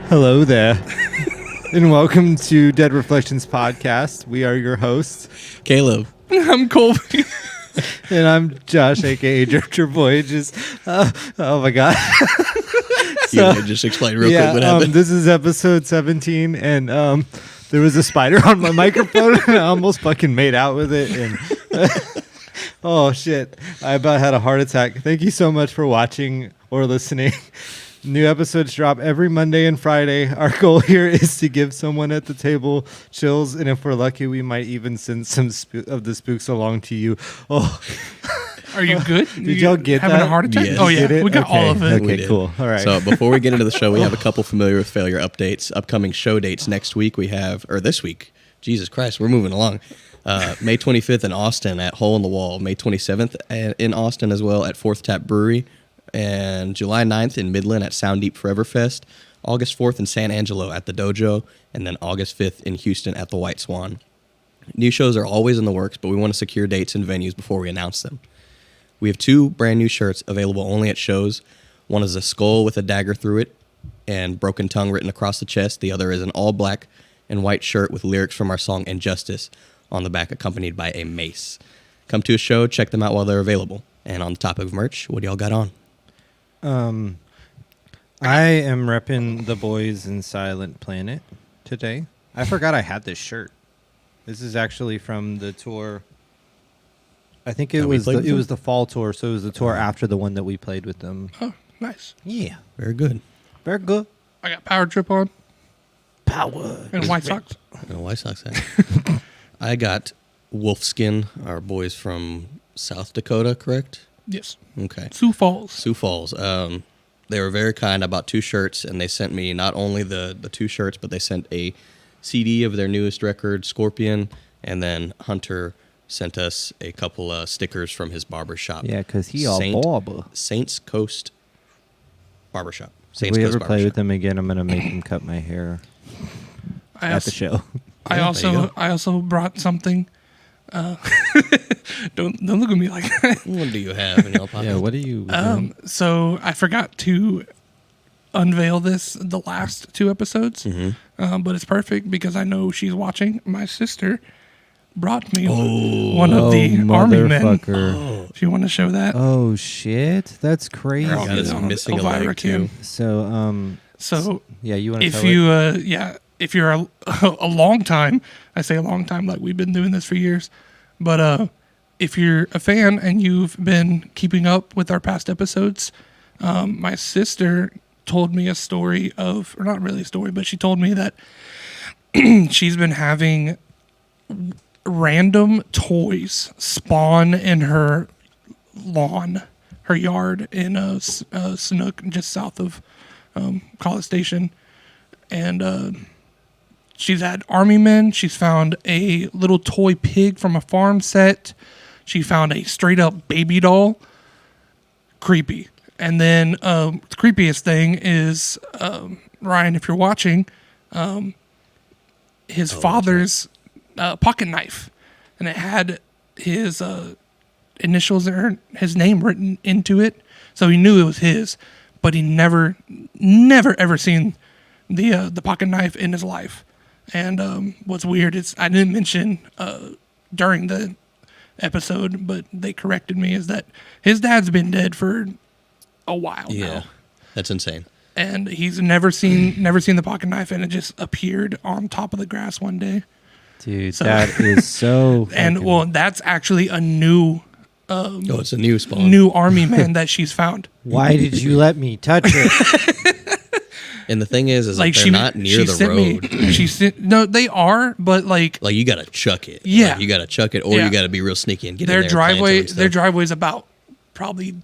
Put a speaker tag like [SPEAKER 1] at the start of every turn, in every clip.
[SPEAKER 1] Hello there, and welcome to Dead Reflections Podcast. We are your hosts,
[SPEAKER 2] Caleb.
[SPEAKER 3] I'm Kolby.
[SPEAKER 1] and I'm Josh, aka Director Voyages. Oh my god!
[SPEAKER 2] So, just explain real quick what happened.
[SPEAKER 1] This is episode 17, and there was a spider on my microphone, and I almost fucking made out with it, and oh shit! I about had a heart attack. Thank you so much for watching or listening. New episodes drop every Monday and Friday. Our goal here is to give someone at the table chills, and if we're lucky, we might even send some of the spooks along to you. Oh,
[SPEAKER 3] Are you good?
[SPEAKER 1] Did y'all get
[SPEAKER 3] having
[SPEAKER 1] that?
[SPEAKER 3] a heart attack?
[SPEAKER 2] Yes.
[SPEAKER 3] Oh yeah,
[SPEAKER 1] Get it?
[SPEAKER 3] we got
[SPEAKER 1] Okay.
[SPEAKER 3] all of it.
[SPEAKER 2] We
[SPEAKER 1] Okay,
[SPEAKER 2] did.
[SPEAKER 1] cool. All right.
[SPEAKER 2] So before we get into the show, we have a couple familiar with failure updates. Upcoming show dates next week. We have, or this week. Jesus Christ, we're moving along. May 25th in Austin at Hole in the Wall. May 27th in Austin as well at Fourth Tap Brewery. And July 9th in Midland at Sound Deep Forever Fest. August 4th in San Angelo at the Dojo. And then August 5th in Houston at the White Swan. New shows are always in the works, but we want to secure dates and venues before we announce them. We have 2 brand new shirts available only at shows. One is a skull with a dagger through it and broken tongue written across the chest. The other is an all black and white shirt with lyrics from our song Injustice on the back, accompanied by a mace. Come to a show, check them out while they're available. And on the topic of merch, what do y'all got on?
[SPEAKER 1] I am repping the boys in Silent Planet today. I forgot I had this shirt. This is actually from the tour. I think it was the fall tour, so it was the tour after the one that we played with them.
[SPEAKER 3] Oh, nice.
[SPEAKER 1] Yeah,
[SPEAKER 2] Very good.
[SPEAKER 1] very good.
[SPEAKER 3] I got power trip on
[SPEAKER 1] Power.
[SPEAKER 3] and White Sox.
[SPEAKER 2] No White Sox hat. I got Wolfskin, our boys from South Dakota, correct?
[SPEAKER 3] Yes.
[SPEAKER 2] Okay.
[SPEAKER 3] Sioux Falls.
[SPEAKER 2] Sioux Falls. They were very kind. I bought 2 shirts, and they sent me not only the 2 shirts, but they sent a CD of their newest record, Scorpion, and then Hunter sent us a couple of stickers from his barbershop.
[SPEAKER 1] Yeah, because he all barber.
[SPEAKER 2] Saints Coast Barbershop.
[SPEAKER 1] If
[SPEAKER 2] Saints
[SPEAKER 1] we
[SPEAKER 2] Coast
[SPEAKER 1] ever play
[SPEAKER 2] Barbershop.
[SPEAKER 1] with them again, I'm gonna make him cut my hair
[SPEAKER 3] I
[SPEAKER 1] at
[SPEAKER 3] also,
[SPEAKER 1] the show.
[SPEAKER 3] I
[SPEAKER 2] Yeah, there you
[SPEAKER 3] also,
[SPEAKER 2] go.
[SPEAKER 3] I also brought something. Don't look at me like that.
[SPEAKER 2] What do you have in your pocket?
[SPEAKER 1] Yeah, what are you?
[SPEAKER 3] So I forgot to unveil this the last 2 episodes, but it's perfect because I know she's watching. My sister brought me one of the army men.
[SPEAKER 1] motherfucker.
[SPEAKER 3] If you want to show that.
[SPEAKER 1] Oh shit, that's crazy.
[SPEAKER 3] I'll
[SPEAKER 2] Got
[SPEAKER 3] get
[SPEAKER 2] us
[SPEAKER 3] it on
[SPEAKER 2] missing a
[SPEAKER 3] Elvira
[SPEAKER 2] leg,
[SPEAKER 3] cam.
[SPEAKER 2] too.
[SPEAKER 1] So
[SPEAKER 3] So
[SPEAKER 1] yeah, you want to
[SPEAKER 3] if
[SPEAKER 1] tell
[SPEAKER 3] you
[SPEAKER 1] it?
[SPEAKER 3] if you're a long time, I say a long time like we've been doing this for years, but if you're a fan and you've been keeping up with our past episodes, my sister told me a story of, or not really a story, but she told me that she's been having random toys spawn in her lawn, her yard in Snook, just south of College Station, and she's had army men. She's found a little toy pig from a farm set. She found a straight up baby doll. Creepy. And then the creepiest thing is Ryan, if you're watching, his father's pocket knife, and it had his initials or his name written into it, so he knew it was his. But he never ever seen the pocket knife in his life. And what's weird is I didn't mention during the episode, but they corrected me, is that his dad's been dead for a while now.
[SPEAKER 2] That's insane.
[SPEAKER 3] And he's never seen the pocket knife, and it just appeared on top of the grass one day.
[SPEAKER 1] Dude,
[SPEAKER 3] So-
[SPEAKER 1] that is so.
[SPEAKER 3] And
[SPEAKER 1] fucking-
[SPEAKER 3] well, that's actually a new
[SPEAKER 2] It's a new spawn.
[SPEAKER 3] new army man that she's found.
[SPEAKER 1] why did you let me touch it?
[SPEAKER 2] And the thing is
[SPEAKER 3] Like
[SPEAKER 2] they're not near the
[SPEAKER 3] sent
[SPEAKER 2] road.
[SPEAKER 3] No, they are, but like
[SPEAKER 2] Like you gotta chuck it.
[SPEAKER 3] Yeah.
[SPEAKER 2] Like, you gotta chuck it, or
[SPEAKER 3] Yeah.
[SPEAKER 2] you gotta be real sneaky and get
[SPEAKER 3] their
[SPEAKER 2] in there. and plant it
[SPEAKER 3] driveway,
[SPEAKER 2] and stuff.
[SPEAKER 3] their driveway's about probably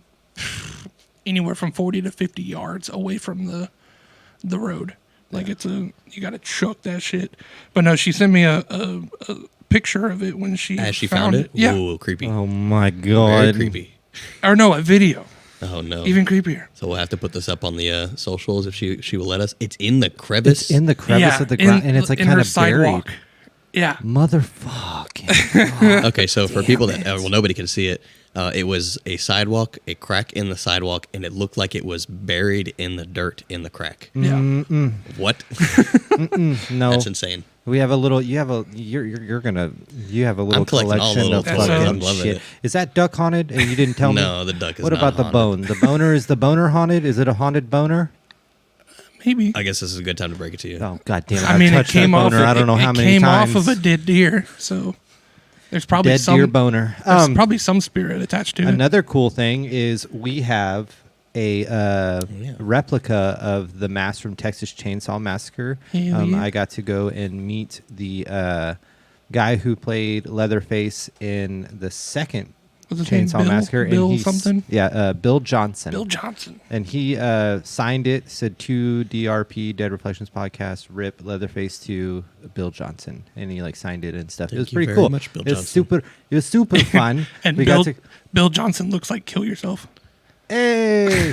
[SPEAKER 3] anywhere from 40 to 50 yards away from the road. Like you gotta chuck that shit. But no, she sent me a picture of it when she
[SPEAKER 2] As she found it.
[SPEAKER 3] Yeah,
[SPEAKER 2] Ooh, creepy.
[SPEAKER 1] Oh my
[SPEAKER 2] Very
[SPEAKER 1] god.
[SPEAKER 2] creepy.
[SPEAKER 3] or no, a video,
[SPEAKER 2] Oh no.
[SPEAKER 3] even creepier.
[SPEAKER 2] So we'll have to put this up on the socials if she will let us. It's in the crevice.
[SPEAKER 1] It's in the crevice of the ground, and it's like
[SPEAKER 3] in
[SPEAKER 1] kind
[SPEAKER 3] her
[SPEAKER 1] of buried.
[SPEAKER 3] sidewalk. Yeah,
[SPEAKER 1] Motherfucking.
[SPEAKER 2] Okay, so for people that well, nobody can see it. It was a sidewalk, a crack in the sidewalk, and it looked like it was buried in the dirt in the crack.
[SPEAKER 3] Yeah.
[SPEAKER 2] What?
[SPEAKER 1] No,
[SPEAKER 2] That's insane.
[SPEAKER 1] we have a little. You have a. You have a little
[SPEAKER 2] I'm collecting all the
[SPEAKER 1] collection
[SPEAKER 2] little
[SPEAKER 1] of
[SPEAKER 3] tokens.
[SPEAKER 1] fucking
[SPEAKER 2] I'm loving
[SPEAKER 1] shit.
[SPEAKER 2] it.
[SPEAKER 1] Is that duck haunted? And you didn't tell me.
[SPEAKER 2] No, the duck is
[SPEAKER 1] What
[SPEAKER 2] not
[SPEAKER 1] about the
[SPEAKER 2] haunted.
[SPEAKER 1] bone? The boner is the boner haunted? Is it a haunted boner?
[SPEAKER 3] Maybe.
[SPEAKER 2] I guess this is a good time to break it to you.
[SPEAKER 1] Oh god damn it!
[SPEAKER 3] I mean, it
[SPEAKER 1] touched
[SPEAKER 3] came
[SPEAKER 1] that
[SPEAKER 3] off.
[SPEAKER 1] boner. I don't know how many
[SPEAKER 3] came
[SPEAKER 1] times.
[SPEAKER 3] off of a dead deer, so there's probably
[SPEAKER 1] dead
[SPEAKER 3] some
[SPEAKER 1] deer boner.
[SPEAKER 3] There's probably some spirit attached to it.
[SPEAKER 1] Another cool thing is we have a
[SPEAKER 2] Yeah.
[SPEAKER 1] replica of the mask from Texas Chainsaw Massacre.
[SPEAKER 3] Hell yeah.
[SPEAKER 1] I got to go and meet the guy who played Leatherface in the second
[SPEAKER 3] What's his name?
[SPEAKER 1] Chainsaw
[SPEAKER 3] Bill?
[SPEAKER 1] Massacre. and
[SPEAKER 3] Bill
[SPEAKER 1] he's-
[SPEAKER 3] something?
[SPEAKER 1] Yeah, Bill Johnson.
[SPEAKER 3] Bill Johnson.
[SPEAKER 1] And he signed it, said to DRP, Dead Reflections Podcast, rip Leatherface to Bill Johnson. And he like signed it and stuff.
[SPEAKER 2] Thank
[SPEAKER 1] it was
[SPEAKER 2] you
[SPEAKER 1] pretty
[SPEAKER 2] very
[SPEAKER 1] cool.
[SPEAKER 2] much, Bill
[SPEAKER 1] it was
[SPEAKER 2] Johnson.
[SPEAKER 1] It was super fun.
[SPEAKER 3] And
[SPEAKER 1] we
[SPEAKER 3] Bill Johnson looks like kill yourself.
[SPEAKER 1] Hey.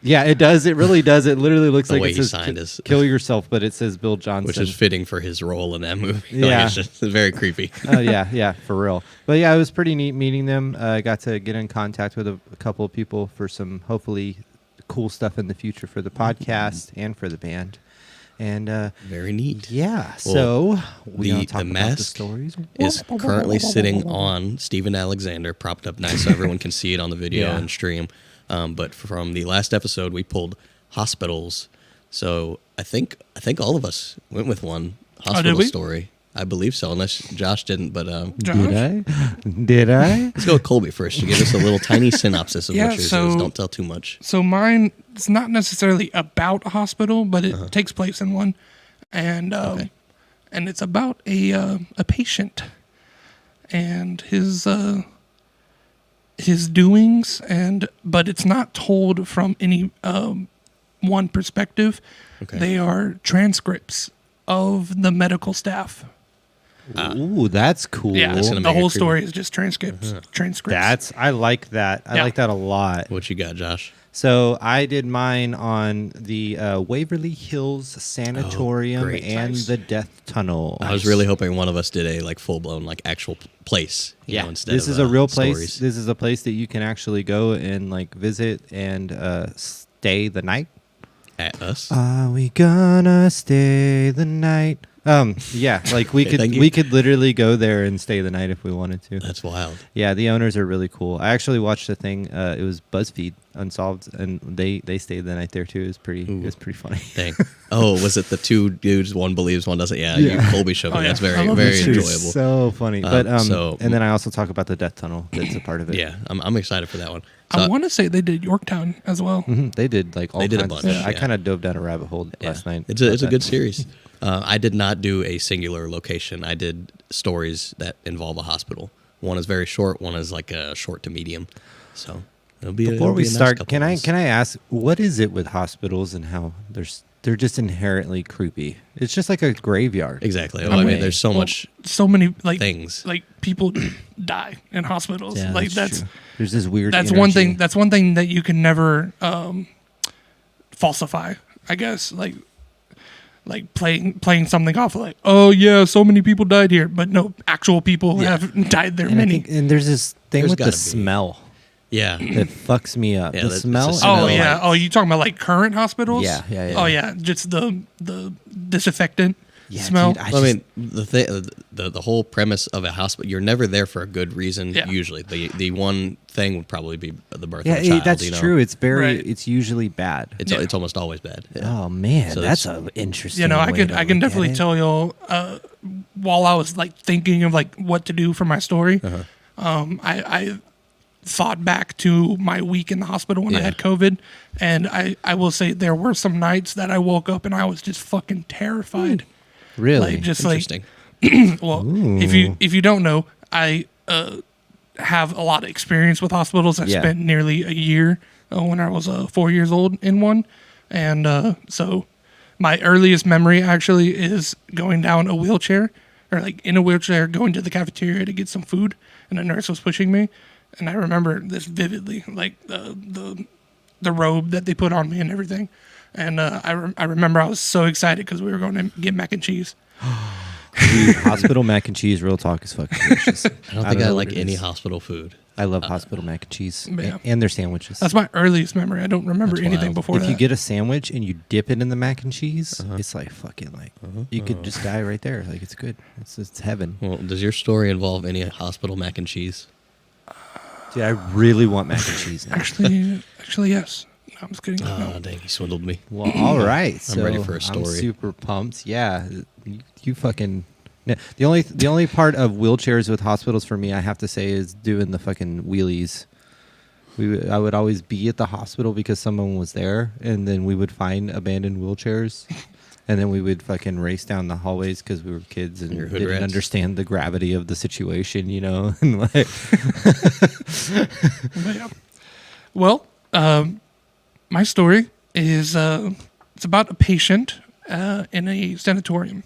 [SPEAKER 1] Yeah, it does. It really does. It literally looks
[SPEAKER 2] The
[SPEAKER 1] like
[SPEAKER 2] way
[SPEAKER 1] it
[SPEAKER 2] he
[SPEAKER 1] says
[SPEAKER 2] signed is-
[SPEAKER 1] kill yourself, but it says Bill Johnson.
[SPEAKER 2] Which is fitting for his role in that movie.
[SPEAKER 1] Yeah.
[SPEAKER 2] Like, it's just very creepy.
[SPEAKER 1] Oh yeah, for real. But yeah, it was pretty neat meeting them. I got to get in contact with a couple of people for some hopefully cool stuff in the future for the podcast and for the band. And
[SPEAKER 2] Very neat.
[SPEAKER 1] yeah, so we gonna
[SPEAKER 2] the
[SPEAKER 1] talk about the
[SPEAKER 2] mask
[SPEAKER 1] stories.
[SPEAKER 2] is currently sitting on Steven Alexander, propped up nice so everyone can see it on the video
[SPEAKER 1] Yeah.
[SPEAKER 2] and stream. But from the last episode, we pulled hospitals. So I think all of us went with one hospital
[SPEAKER 3] we?
[SPEAKER 2] story. I believe so, unless Josh didn't. But
[SPEAKER 3] Josh?
[SPEAKER 1] Did I?
[SPEAKER 2] let's go with Kolby first to give us a little tiny synopsis of
[SPEAKER 3] Yeah,
[SPEAKER 2] what yours
[SPEAKER 3] so-
[SPEAKER 2] is. Don't tell too much.
[SPEAKER 3] So mine is not necessarily about a hospital, but it takes place in one, and and it's about a patient and his doings, but it's not told from any one perspective.
[SPEAKER 2] Okay.
[SPEAKER 3] They are transcripts of the medical staff.
[SPEAKER 1] Ooh, that's cool.
[SPEAKER 3] Yeah,
[SPEAKER 2] That's gonna
[SPEAKER 3] the
[SPEAKER 2] make it
[SPEAKER 3] whole
[SPEAKER 2] creepy.
[SPEAKER 3] story is just transcripts. Transcripts.
[SPEAKER 1] I like that. I
[SPEAKER 3] Yeah.
[SPEAKER 1] like that a lot.
[SPEAKER 2] What you got, Josh?
[SPEAKER 1] So I did mine on the Waverly Hills Sanatorium
[SPEAKER 2] great.
[SPEAKER 1] and
[SPEAKER 3] Nice.
[SPEAKER 1] the Death Tunnel.
[SPEAKER 2] I was really hoping one of us did a like full blown like actual place. You know, instead
[SPEAKER 1] this
[SPEAKER 2] of,
[SPEAKER 1] is a real place.
[SPEAKER 2] stories.
[SPEAKER 1] This is a place that you can actually go and like visit and stay the night.
[SPEAKER 2] At us.
[SPEAKER 1] Are we gonna stay the night? Yeah, like we
[SPEAKER 2] Okay,
[SPEAKER 1] could
[SPEAKER 2] thank you.
[SPEAKER 1] we could literally go there and stay the night if we wanted to.
[SPEAKER 2] That's wild.
[SPEAKER 1] Yeah, the owners are really cool. I actually watched a thing. It was BuzzFeed Unsolved, and they stayed the night there too. It was pretty funny.
[SPEAKER 2] Dang. Oh, was it the two dudes? One believes, one doesn't. Yeah,
[SPEAKER 1] Yeah.
[SPEAKER 2] you Kolby showed me.
[SPEAKER 3] Oh, yeah.
[SPEAKER 2] That's
[SPEAKER 3] I
[SPEAKER 2] very,
[SPEAKER 3] love
[SPEAKER 2] very
[SPEAKER 3] that
[SPEAKER 1] It's
[SPEAKER 2] enjoyable.
[SPEAKER 1] so funny. But
[SPEAKER 2] so-
[SPEAKER 1] and then I also talk about the Death Tunnel. That's a part of it.
[SPEAKER 2] Yeah, I'm excited for that one. So,
[SPEAKER 3] I want to say they did Yorktown as well.
[SPEAKER 1] Mhm. They did like all
[SPEAKER 2] They did a
[SPEAKER 1] kinds of
[SPEAKER 2] bunch,
[SPEAKER 1] stuff. I
[SPEAKER 2] yeah.
[SPEAKER 1] kind of dove down a rabbit hole
[SPEAKER 2] yeah.
[SPEAKER 1] last night.
[SPEAKER 2] It's a
[SPEAKER 1] about
[SPEAKER 2] good
[SPEAKER 1] that.
[SPEAKER 2] series. I did not do a singular location. I did stories that involve a hospital. One is very short. One is like a short to medium. So it'll be.
[SPEAKER 1] Before we
[SPEAKER 2] a nice
[SPEAKER 1] start,
[SPEAKER 2] couple
[SPEAKER 1] can I
[SPEAKER 2] ones.
[SPEAKER 1] ask what is it with hospitals and how they're just inherently creepy? It's just like a graveyard.
[SPEAKER 2] Exactly.
[SPEAKER 3] I
[SPEAKER 2] Well, I mean,
[SPEAKER 3] mean,
[SPEAKER 2] there's so
[SPEAKER 3] Well,
[SPEAKER 2] much
[SPEAKER 3] so many like
[SPEAKER 2] things.
[SPEAKER 3] like people die in hospitals.
[SPEAKER 1] Yeah,
[SPEAKER 3] like that's
[SPEAKER 1] true. There's this weird.
[SPEAKER 3] that's one
[SPEAKER 1] energy.
[SPEAKER 3] thing. That's one thing that you can never falsify. I guess like playing something off like, oh yeah, so many people died here, but no, actual people
[SPEAKER 2] Yeah.
[SPEAKER 3] have died there.
[SPEAKER 1] And, I
[SPEAKER 3] Many.
[SPEAKER 1] think, and there's this thing
[SPEAKER 2] There's
[SPEAKER 1] with the
[SPEAKER 2] gotta be.
[SPEAKER 1] smell
[SPEAKER 2] Yeah.
[SPEAKER 1] that fucks me up.
[SPEAKER 2] Yeah,
[SPEAKER 1] The
[SPEAKER 2] that's
[SPEAKER 1] smell.
[SPEAKER 2] a
[SPEAKER 1] and
[SPEAKER 2] smell.
[SPEAKER 3] Oh
[SPEAKER 1] the
[SPEAKER 3] yeah.
[SPEAKER 1] lights.
[SPEAKER 3] Oh, you talking about like current hospitals?
[SPEAKER 1] Yeah, yeah, yeah.
[SPEAKER 3] Oh yeah, just the disinfectant
[SPEAKER 1] Yeah,
[SPEAKER 3] smell.
[SPEAKER 1] dude,
[SPEAKER 2] I mean, the whole premise of a hospital, you're never there for a good reason.
[SPEAKER 3] Yeah.
[SPEAKER 2] Usually, the one thing would probably be the birth
[SPEAKER 1] yeah,
[SPEAKER 2] of a child.
[SPEAKER 1] that's
[SPEAKER 2] you know?
[SPEAKER 1] true. It's very.
[SPEAKER 3] Right.
[SPEAKER 1] It's usually bad.
[SPEAKER 2] It's almost always bad. Yeah.
[SPEAKER 1] Oh man,
[SPEAKER 2] So
[SPEAKER 1] that's
[SPEAKER 2] it's-
[SPEAKER 1] an interesting.
[SPEAKER 3] You know, I
[SPEAKER 1] way
[SPEAKER 3] can
[SPEAKER 1] to
[SPEAKER 3] I can
[SPEAKER 1] look at
[SPEAKER 3] definitely
[SPEAKER 1] it.
[SPEAKER 3] tell y'all while I was like thinking of like what to do for my story. I thought back to my week in the hospital when I
[SPEAKER 2] Yeah.
[SPEAKER 3] had COVID, and I will say there were some nights that I woke up and I was just fucking terrified.
[SPEAKER 1] Really,
[SPEAKER 3] Like just like
[SPEAKER 2] Interesting.
[SPEAKER 3] well, if you don't know, I have a lot of experience with hospitals. I
[SPEAKER 1] Yeah.
[SPEAKER 3] spent nearly a year when I was 4 years old in one, and so my earliest memory actually is going down a wheelchair or like in a wheelchair going to the cafeteria to get some food, and a nurse was pushing me, and I remember this vividly, like the robe that they put on me and everything. And I remember I was so excited because we were going to get mac and cheese.
[SPEAKER 1] Dude, hospital mac and cheese. Real talk is fucking delicious.
[SPEAKER 2] I don't think I
[SPEAKER 1] know
[SPEAKER 2] like
[SPEAKER 1] what it
[SPEAKER 2] any
[SPEAKER 1] is.
[SPEAKER 2] hospital food.
[SPEAKER 1] I love hospital mac and cheese
[SPEAKER 3] Yeah.
[SPEAKER 1] and their sandwiches.
[SPEAKER 3] That's my earliest memory. I don't remember
[SPEAKER 2] That's
[SPEAKER 3] anything
[SPEAKER 2] wild.
[SPEAKER 3] before
[SPEAKER 1] If
[SPEAKER 3] that.
[SPEAKER 1] you get a sandwich and you dip it in the mac and cheese, it's like fucking like you could just die right there. Like it's good. It's heaven.
[SPEAKER 2] Well, does your story involve any hospital mac and cheese?
[SPEAKER 1] Dude, I really want mac and cheese now.
[SPEAKER 3] Actually, yes. No, I'm just kidding.
[SPEAKER 2] Oh,
[SPEAKER 3] No.
[SPEAKER 2] dang, he swindled me.
[SPEAKER 1] Well, all right. So
[SPEAKER 2] ready for a
[SPEAKER 1] I'm
[SPEAKER 2] story.
[SPEAKER 1] super pumped. Yeah, you fucking. Yeah, the only part of wheelchairs with hospitals for me, I have to say, is doing the fucking wheelies. I would always be at the hospital because someone was there, and then we would find abandoned wheelchairs, and then we would fucking race down the hallways because we were kids and
[SPEAKER 2] Your hood
[SPEAKER 1] didn't
[SPEAKER 2] rats.
[SPEAKER 1] understand the gravity of the situation, you know. And like,
[SPEAKER 3] But yeah. Well, my story is it's about a patient in a sanatorium.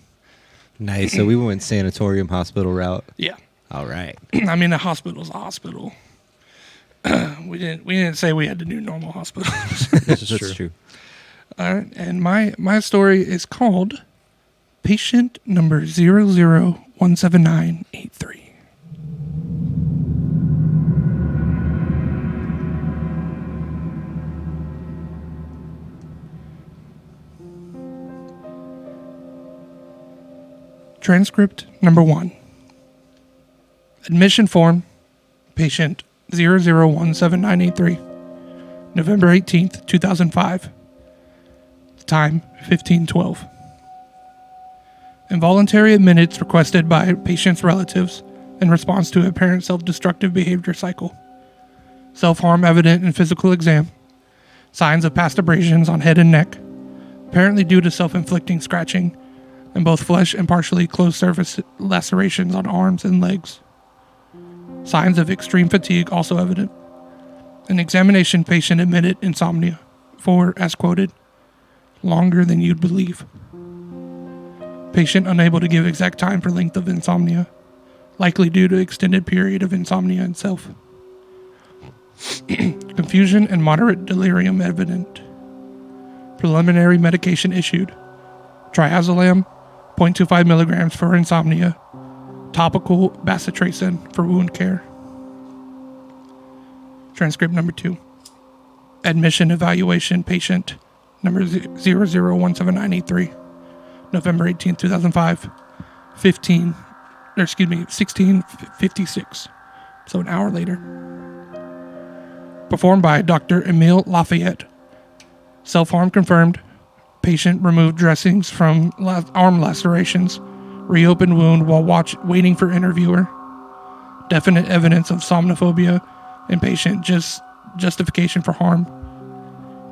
[SPEAKER 1] nice. So we went sanatorium hospital route.
[SPEAKER 3] Yeah.
[SPEAKER 1] All right.
[SPEAKER 3] I mean, a hospital's a hospital. We didn't say we had to do normal hospitals.
[SPEAKER 2] This is
[SPEAKER 1] That's
[SPEAKER 2] true.
[SPEAKER 1] true.
[SPEAKER 3] All right, and my story is called Patient Number 00-17983. Transcript number 1. Admission form, patient 00-17983, November 18th, 2005. Time 15:12. Involuntary admittance requested by patient's relatives in response to apparent self-destructive behavior cycle. Self-harm evident in physical exam. Signs of past abrasions on head and neck, apparently due to self-inflicting scratching, and both flesh and partially closed surface lacerations on arms and legs. Signs of extreme fatigue also evident. An examination patient admitted insomnia for, as quoted, longer than you'd believe. Patient unable to give exact time for length of insomnia, likely due to extended period of insomnia itself. Confusion and moderate delirium evident. Preliminary medication issued. Triazolam, 0.25 milligrams for insomnia. Topical bacitracin for wound care. Transcript number 2. Admission evaluation patient number 00-17983, November 18th, 2005, 16:56. So an hour later. Performed by Dr. Emile Lafayette. Self-harm confirmed. Patient removed dressings from arm lacerations. Reopened wound while waiting for interviewer. Definite evidence of somnophobia and patient justification for harm.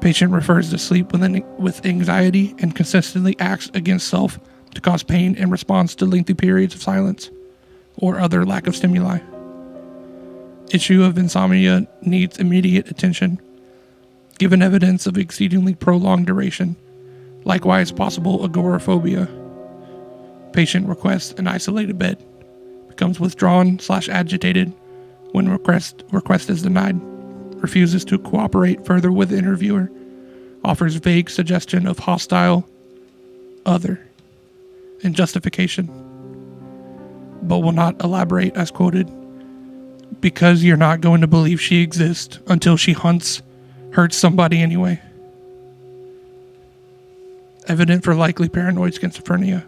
[SPEAKER 3] Patient refers to sleep with anxiety and consistently acts against self to cause pain in response to lengthy periods of silence or other lack of stimuli. Issue of insomnia needs immediate attention. Given evidence of exceedingly prolonged duration. Likewise, possible agoraphobia. Patient requests an isolated bed. Becomes withdrawn/agitated when request is denied. Refuses to cooperate further with the interviewer. Offers vague suggestion of hostile, other, and justification. But will not elaborate as quoted. Because you're not going to believe she exists until she hurts somebody anyway. Evident for likely paranoid schizophrenia.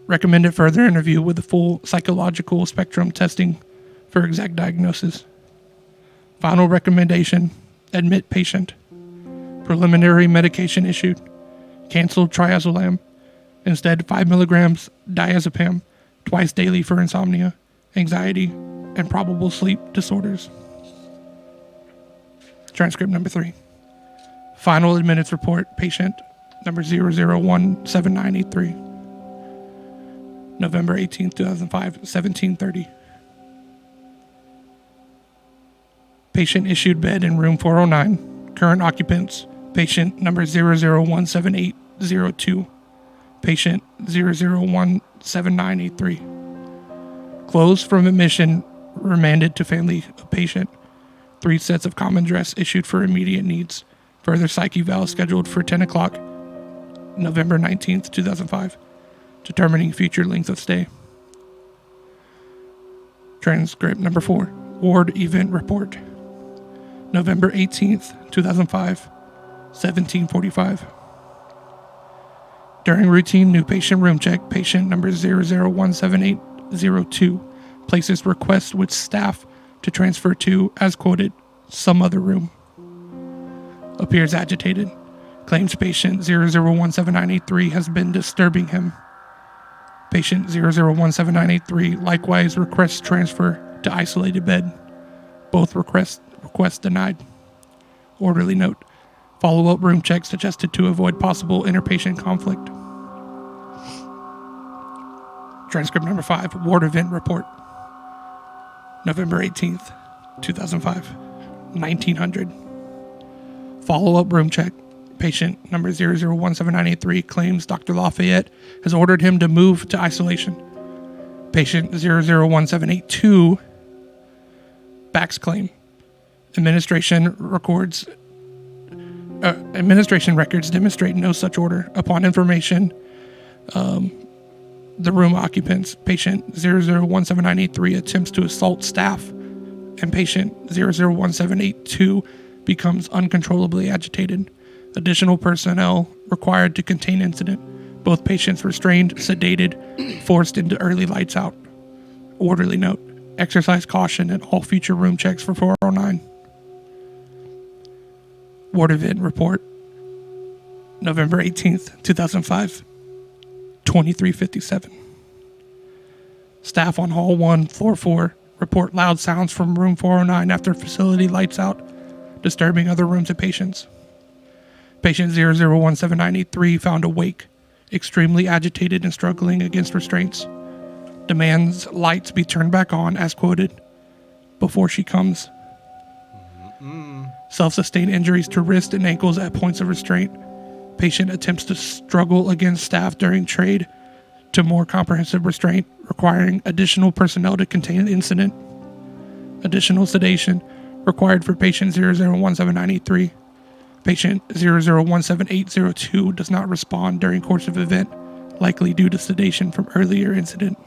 [SPEAKER 3] Recommended further interview with the full psychological spectrum testing for exact diagnosis. Final recommendation, admit patient. Preliminary medication issued. Canceled triazolam. Instead, 5 milligrams diazepam twice daily for insomnia, anxiety, and probable sleep disorders. Transcript number 3. Final admittance report, patient number 00-17983. November 18th, 2005, 17:30. Patient issued bed in room 409. Current occupants, patient number 00-17802. Patient 00-17983. Closed from admission, remanded to family of patient. 3 sets of common dress issued for immediate needs. Further psych eval scheduled for 10 o'clock, November 19th, 2005. Determining future length of stay. Transcript number 4. Ward Event Report. November 18th, 2005, 17:45. During routine new patient room check, patient number 00178002 places request with staff to transfer to, as quoted, some other room. Appears agitated. Claims patient 001793 has been disturbing him. Patient 001793 likewise requests transfer to isolated bed. Both requests denied. Orderly note. Follow-up room check suggested to avoid possible interpatient conflict. Transcript number 5, Ward Event Report. November 18th, 2005, 1900. Follow-up room check. Patient number 001793 claims Dr. Lafayette has ordered him to move to isolation. Patient 001782 backs claim. Administration records demonstrate no such order. Upon information, the room occupants, patient 001793 attempts to assault staff, and patient 001782 becomes uncontrollably agitated. Additional personnel required to contain incident. Both patients restrained, sedated, forced into early lights out. Orderly note. Exercise caution in all future room checks for 409. Ward Event Report. November 18th, 2005, 23:57. Staff on Hall 1, Floor 4 report loud sounds from room 409 after facility lights out, disturbing other rooms and patients. Patient 001793 found awake, extremely agitated and struggling against restraints. Demands lights be turned back on, as quoted, before she comes. Self-sustained injuries to wrist and ankles at points of restraint. Patient attempts to struggle against staff during trade to more comprehensive restraint, requiring additional personnel to contain the incident. Additional sedation required for patient 001793. Patient 00178002 does not respond during course of event, likely due to sedation from earlier incident.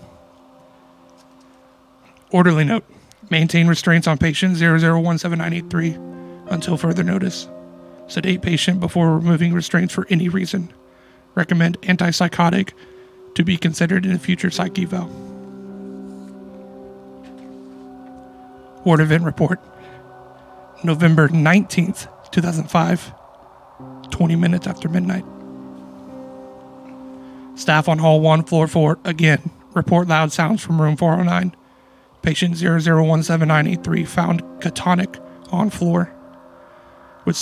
[SPEAKER 3] Orderly note. Maintain restraints on patient 001793 until further notice. Sedate patient before removing restraints for any reason. Recommend antipsychotic to be considered in a future psych eval. Ward Event Report. November 19th, 2005, 20 minutes after midnight. Staff on Hall 1, Floor 4, again, report loud sounds from room 409. Patient 001793 found catonic on floor with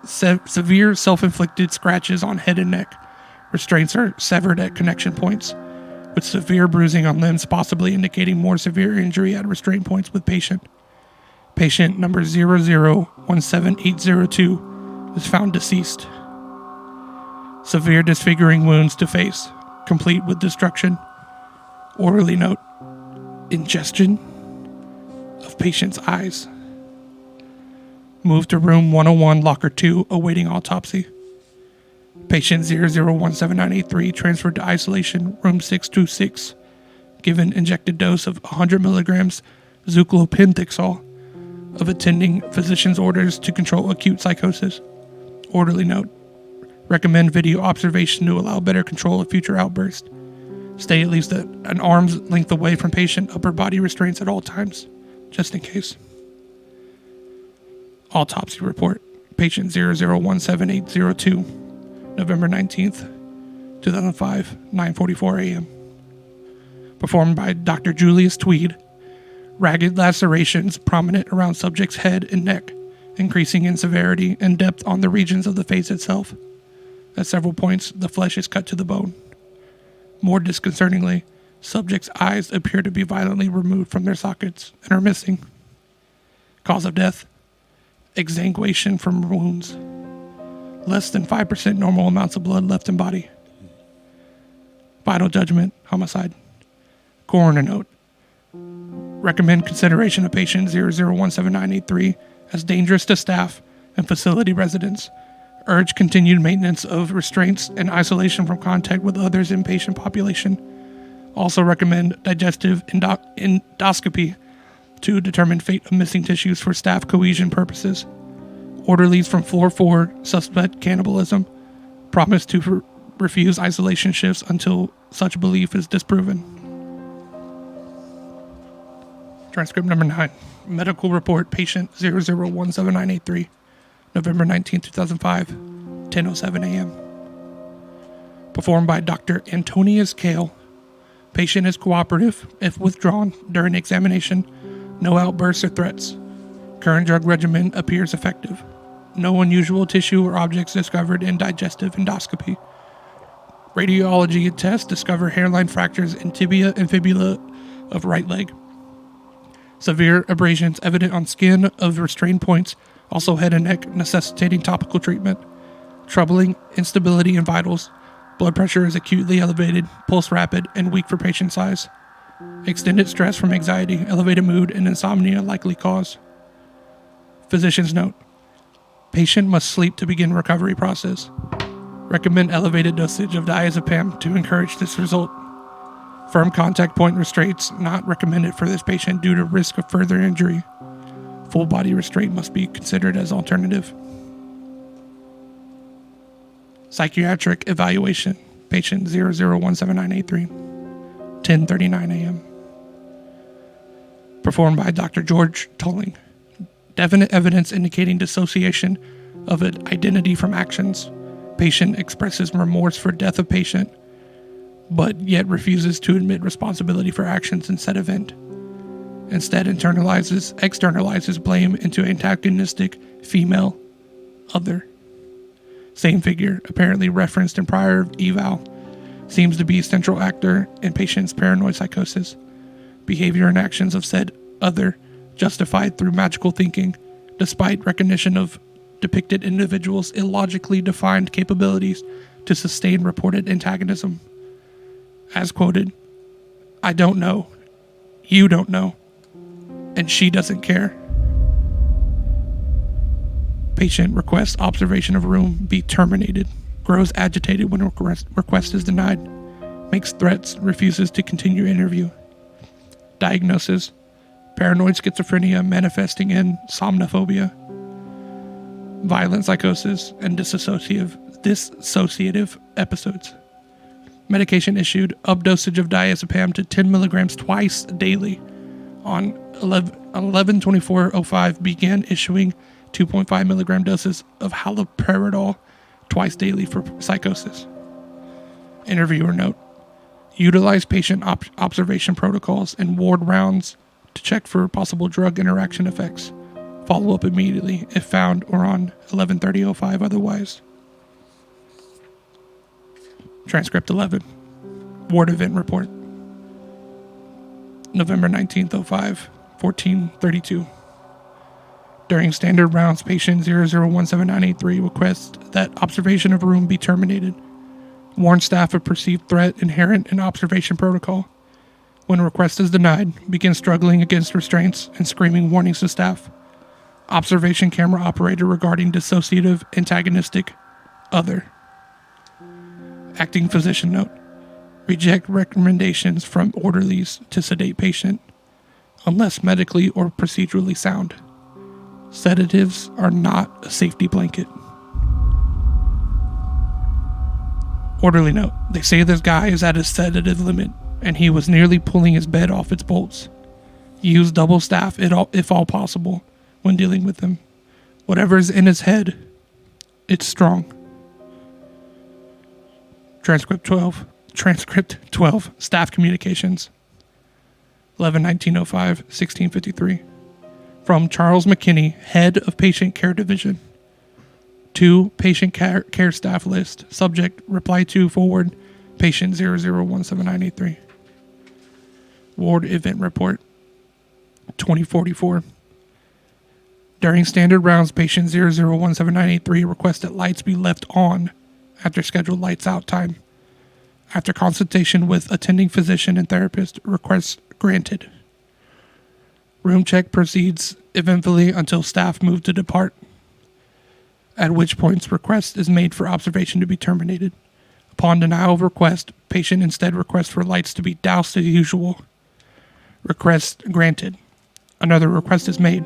[SPEAKER 3] severe self-inflicted scratches on head and neck. Restraints are severed at connection points, with severe bruising on limbs, possibly indicating more severe injury at restraint points with patient. Patient number 00178002 is found deceased. Severe disfiguring wounds to face, complete with destruction. Orderly note. Ingestion of patient's eyes. Move to room 101, locker 2, awaiting autopsy. Patient 001793 transferred to isolation, room 626. Given injected dose of 100 milligrams zuclopentixol of attending physician's orders to control acute psychosis. Orderly note. Recommend video observation to allow better control of future outbursts. Stay at least an arm's length away from patient upper body restraints at all times, just in case. Autopsy report. Patient 00178002, November 19th, 2005, 9:44 a.m. Performed by Dr. Julius Tweed. Ragged lacerations prominent around subject's head and neck, increasing in severity and depth on the regions of the face itself. At several points, the flesh is cut to the bone. More disconcertingly, subject's eyes appear to be violently removed from their sockets and are missing. Cause of death: exsanguation from wounds. Less than 5% normal amounts of blood left in body. Final judgment: homicide. Coroner note. Recommend consideration of patient 001793 as dangerous to staff and facility residents. Urge continued maintenance of restraints and isolation from contact with others in patient population. Also recommend digestive endoscopy to determine fate of missing tissues for staff cohesion purposes. Orderlies from floor 4 suspect cannibalism. Promise to refuse isolation shifts until such belief is disproven. Transcript number 9. Medical report, patient 00179883, November 19, 2005, 10:07 a.m. Performed by Dr. Antonius Kale. Patient is cooperative if withdrawn during examination. No outbursts or threats. Current drug regimen appears effective. No unusual tissue or objects discovered in digestive endoscopy. Radiology tests discover hairline fractures in tibia and fibula of right leg. Severe abrasions evident on skin of restrained points, also head and neck, necessitating topical treatment. Troubling instability in vitals. Blood pressure is acutely elevated, pulse rapid, and weak for patient size. Extended stress from anxiety, elevated mood, and insomnia likely cause. Physician's note. Patient must sleep to begin recovery process. Recommend elevated dosage of diazepam to encourage this result. Firm contact point restraints not recommended for this patient due to risk of further injury. Full body restraint must be considered as alternative. Psychiatric evaluation. Patient 00179883, 10:39 a.m. Performed by Dr. George Tulling. Definite evidence indicating dissociation of an identity from actions. Patient expresses remorse for death of patient, but yet refuses to admit responsibility for actions in said event. Instead externalizes blame into antagonistic female other. Same figure, apparently referenced in prior eval, seems to be central actor in patient's paranoid psychosis. Behavior and actions of said other justified through magical thinking, despite recognition of depicted individuals' illogically defined capabilities to sustain reported antagonism. As quoted, I don't know, you don't know, and she doesn't care. Patient requests observation of room be terminated, grows agitated when request is denied, makes threats, refuses to continue interview. Diagnosis, paranoid schizophrenia manifesting in somnophobia, violent psychosis, and dissociative episodes. Medication issued, updosage of diazepam to 10 milligrams twice daily. On 11/24/05 began issuing 2.5 milligram doses of haloperidol twice daily for psychosis. Interviewer note. Utilize patient observation protocols and ward rounds to check for possible drug interaction effects. Follow up immediately if found or on 11/30/05 otherwise. Transcript 11. Ward event report. November 19th, 05, 14:32. During standard rounds, patient 00179883 requests that observation of room be terminated. Warn staff of perceived threat inherent in observation protocol. When request is denied, begin struggling against restraints and screaming warnings to staff. Observation camera operator regarding dissociative, antagonistic, other. Acting physician note. Reject recommendations from orderlies to sedate patient unless medically or procedurally sound. Sedatives are not a safety blanket. Orderly note. They say this guy is at his sedative limit and he was nearly pulling his bed off its bolts. Use double staff if all possible when dealing with him. Whatever is in his head, it's strong. Transcript 12. Staff communications. 11/19/05, 16:53. From Charles McKinney, head of patient care division. To patient care staff list. Subject, reply to forward, patient 00179883. Ward event report. 2044. During standard rounds, patient 00179883 requests that lights be left on after scheduled lights out time. After consultation with attending physician and therapist, request granted. Room check proceeds eventfully until staff move to depart, at which points request is made for observation to be terminated. Upon denial of request, patient instead requests for lights to be doused as usual. Request granted. Another request is made.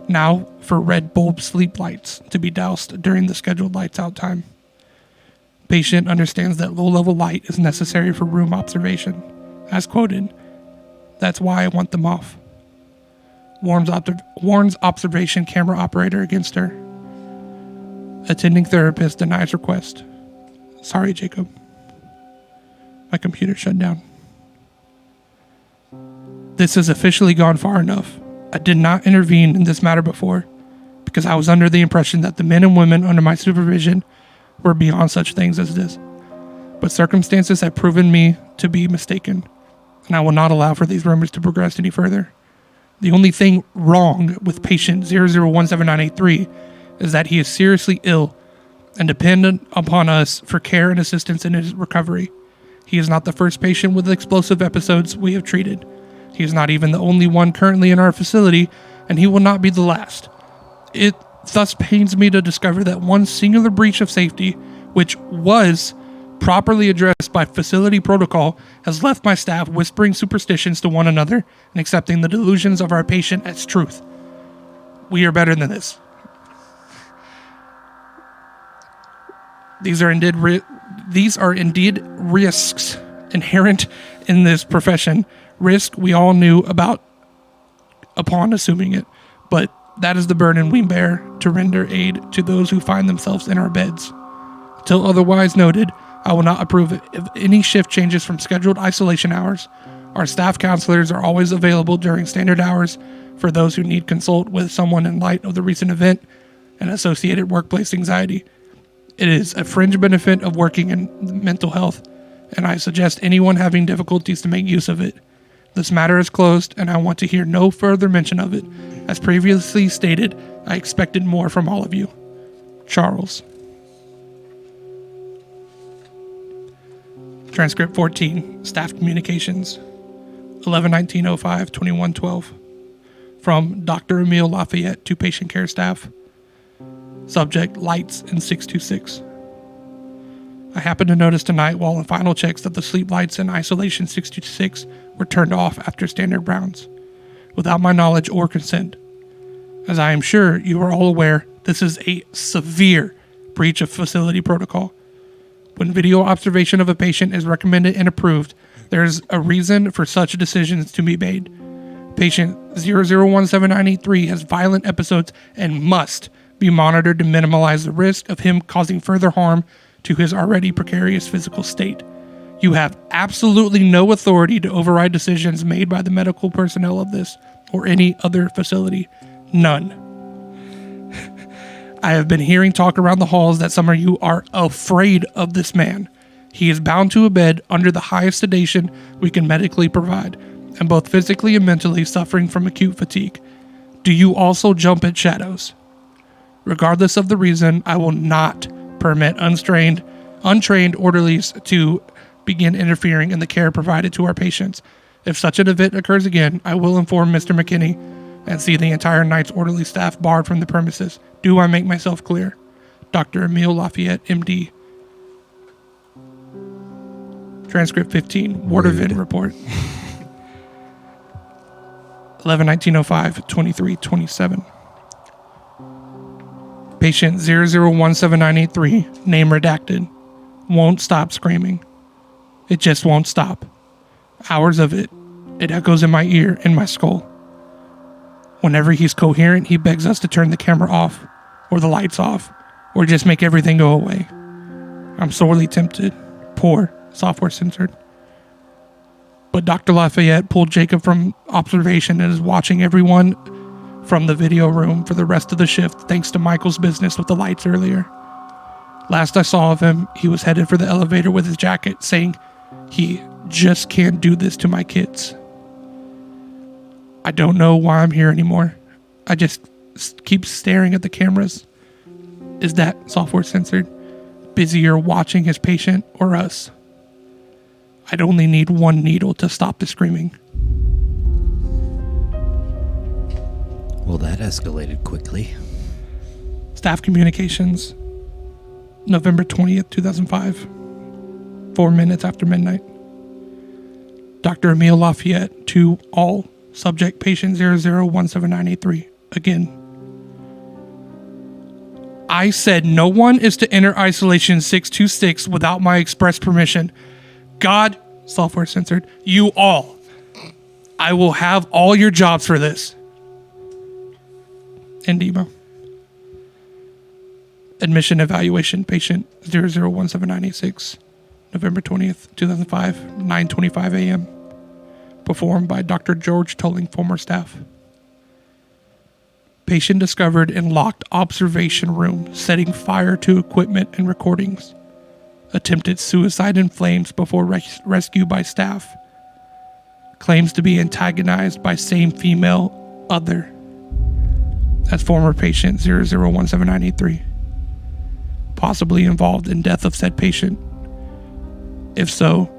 [SPEAKER 3] Now for red bulb sleep lights to be doused during the scheduled lights out time. Patient understands that low-level light is necessary for room observation. As quoted, "That's why I want them off." Warns observation camera operator against her. Attending therapist denies request. "Sorry, Jacob. My computer shut down." This has officially gone far enough. I did not intervene in this matter before because I was under the impression that the men and women under my supervision were beyond such things as this. But circumstances have proven me to be mistaken, and I will not allow for these rumors to progress any further. The only thing wrong with patient 00179883 is that he is seriously ill and dependent upon us for care and assistance in his recovery. He is not the first patient with explosive episodes we have treated. He is not even the only one currently in our facility, and he will not be the last. It thus pains me to discover that one singular breach of safety, which was properly addressed by facility protocol, has left my staff whispering superstitions to one another and accepting the delusions of our patient as truth. We are better than this. These are indeed risks inherent in this profession. Risk we all knew about upon assuming it, but that is the burden we bear to render aid to those who find themselves in our beds. Till otherwise noted, I will not approve of any shift changes from scheduled isolation hours. Our staff counselors are always available during standard hours for those who need consult with someone in light of the recent event and associated workplace anxiety. It is a fringe benefit of working in mental health, and I suggest anyone having difficulties to make use of it. This matter is closed, and I want to hear no further mention of it. As previously stated, I expected more from all of you. Charles. Transcript 14, Staff Communications, 11/19/05, 21/12. From Dr. Emile Lafayette to patient care staff. Subject, lights in 626. I happened to notice tonight while in final checks that the sleep lights in isolation 626 were turned off after standard browns, without my knowledge or consent. As I am sure you are all aware, this is a severe breach of facility protocol. When video observation of a patient is recommended and approved, there is a reason for such decisions to be made. Patient 00179883 has violent episodes and must be monitored to minimize the risk of him causing further harm to his already precarious physical state. You have absolutely no authority to override decisions made by the medical personnel of this or any other facility. None. I have been hearing talk around the halls that some of you are afraid of this man. He is bound to a bed under the highest sedation we can medically provide, and both physically and mentally suffering from acute fatigue. Do you also jump at shadows? Regardless of the reason, I will not permit untrained orderlies to begin interfering in the care provided to our patients. If such an event occurs again, I will inform Mr. McKinney and see the entire night's orderly staff barred from the premises. Do I make myself clear? Dr. Emile Lafayette, MD. Transcript 15, Ward Event Report. 11/19/05, 23/27. Patient 00179883, name redacted, won't stop screaming. It just won't stop. Hours of it. It echoes in my ear, in my skull. Whenever he's coherent, he begs us to turn the camera off, or the lights off, or just make everything go away. I'm sorely tempted. Poor, software censored. But Dr. Lafayette pulled Jacob from observation and is watching everyone from the video room for the rest of the shift thanks to Michael's business with the lights earlier. Last I saw of him, he was headed for the elevator with his jacket, saying, "He just can't do this to my kids." I don't know why I'm here anymore. I just keep staring at the cameras. Is that software censored? Busier watching his patient or us? I'd only need one needle to stop the screaming.
[SPEAKER 4] Well, that escalated quickly.
[SPEAKER 3] Staff Communications, November 20th, 2005, 4 minutes after midnight. Dr. Emile Lafayette to all Subject, patient 00179883. Again, I said no one is to enter isolation 626 without my express permission. God, software censored, you all. I will have all your jobs for this. Endemo. Admission evaluation, patient 001796, November 20th, 2005, 9:25 a.m. Performed by Dr. George Tulling, former staff. Patient discovered in locked observation room, setting fire to equipment and recordings. Attempted suicide in flames before rescue by staff. Claims to be antagonized by same female other. That's former patient 001793. Possibly involved in death of said patient. If so,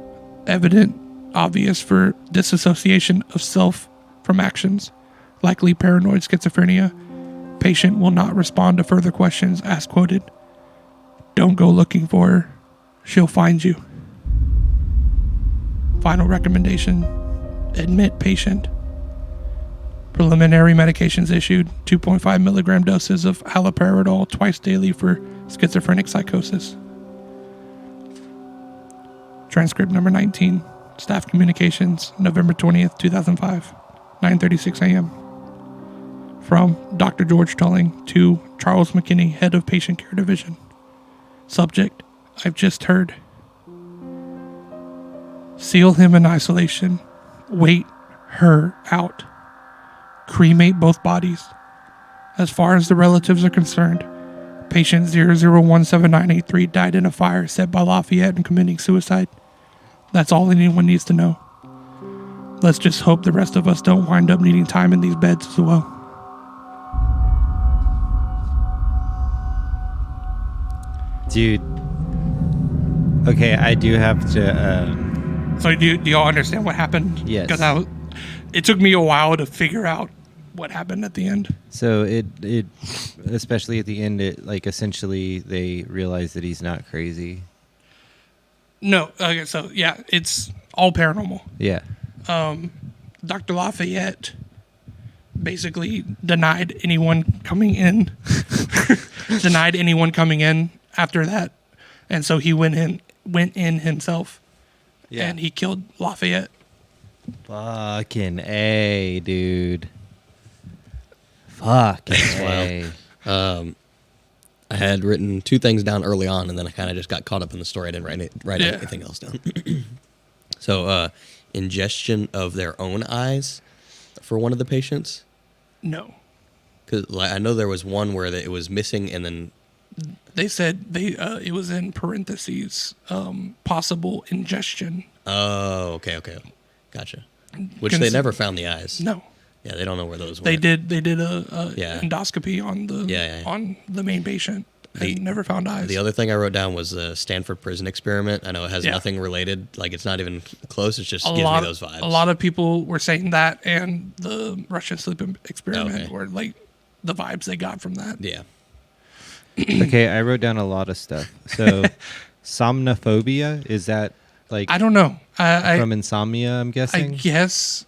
[SPEAKER 3] evident, obvious for disassociation of self from actions, likely paranoid schizophrenia. Patient will not respond to further questions as quoted. Don't go looking for her. She'll find you. Final recommendation, admit patient. Preliminary medications issued, 2.5 milligram doses of haloperidol twice daily for schizophrenic psychosis. Transcript number 19, staff communications, November 20th, 2005, 9:36 a.m. From Dr. George Tulling to Charles McKinney, head of patient care division. Subject, I've just heard. Seal him in isolation. Wait her out. Cremate both bodies. As far as the relatives are concerned, patient 00179883 died in a fire set by Lafayette and committing suicide. That's all anyone needs to know. Let's just hope the rest of us don't wind up needing time in these beds as well.
[SPEAKER 1] Dude. Okay, I do have to.
[SPEAKER 3] So do y'all understand what happened?
[SPEAKER 1] Yes.
[SPEAKER 3] Because it took me a while to figure out what happened at the end.
[SPEAKER 1] So it especially at the end, it like essentially they realize that he's not crazy.
[SPEAKER 3] No. Okay. So yeah, it's all paranormal.
[SPEAKER 1] Yeah.
[SPEAKER 3] Dr. Lafayette basically denied anyone coming in. Denied anyone coming in after that, and so he went in himself, and he killed Lafayette.
[SPEAKER 1] Fucking A, dude. Fucking A.
[SPEAKER 2] I had written two things down early on, and then I kind of just got caught up in the story. I didn't write anything else down. So, ingestion of their own eyes for one of the patients?
[SPEAKER 3] No.
[SPEAKER 2] Because I know there was one where it was missing, and then
[SPEAKER 3] they said it was in parentheses, possible ingestion.
[SPEAKER 2] Oh, okay. Gotcha. Which they never found the eyes.
[SPEAKER 3] No.
[SPEAKER 2] Yeah, they don't know where those were.
[SPEAKER 3] They did a endoscopy on the main patient and never found eyes.
[SPEAKER 2] The other thing I wrote down was the Stanford prison experiment. I know it has nothing related. Like, it's not even close. It just gives me those vibes.
[SPEAKER 3] A lot of people were saying that, and the Russian sleep experiment were like the vibes they got from that.
[SPEAKER 2] Yeah.
[SPEAKER 1] Okay, I wrote down a lot of stuff. So, somnophobia, is that like...
[SPEAKER 3] I don't know.
[SPEAKER 1] From insomnia, I'm guessing?
[SPEAKER 3] I guess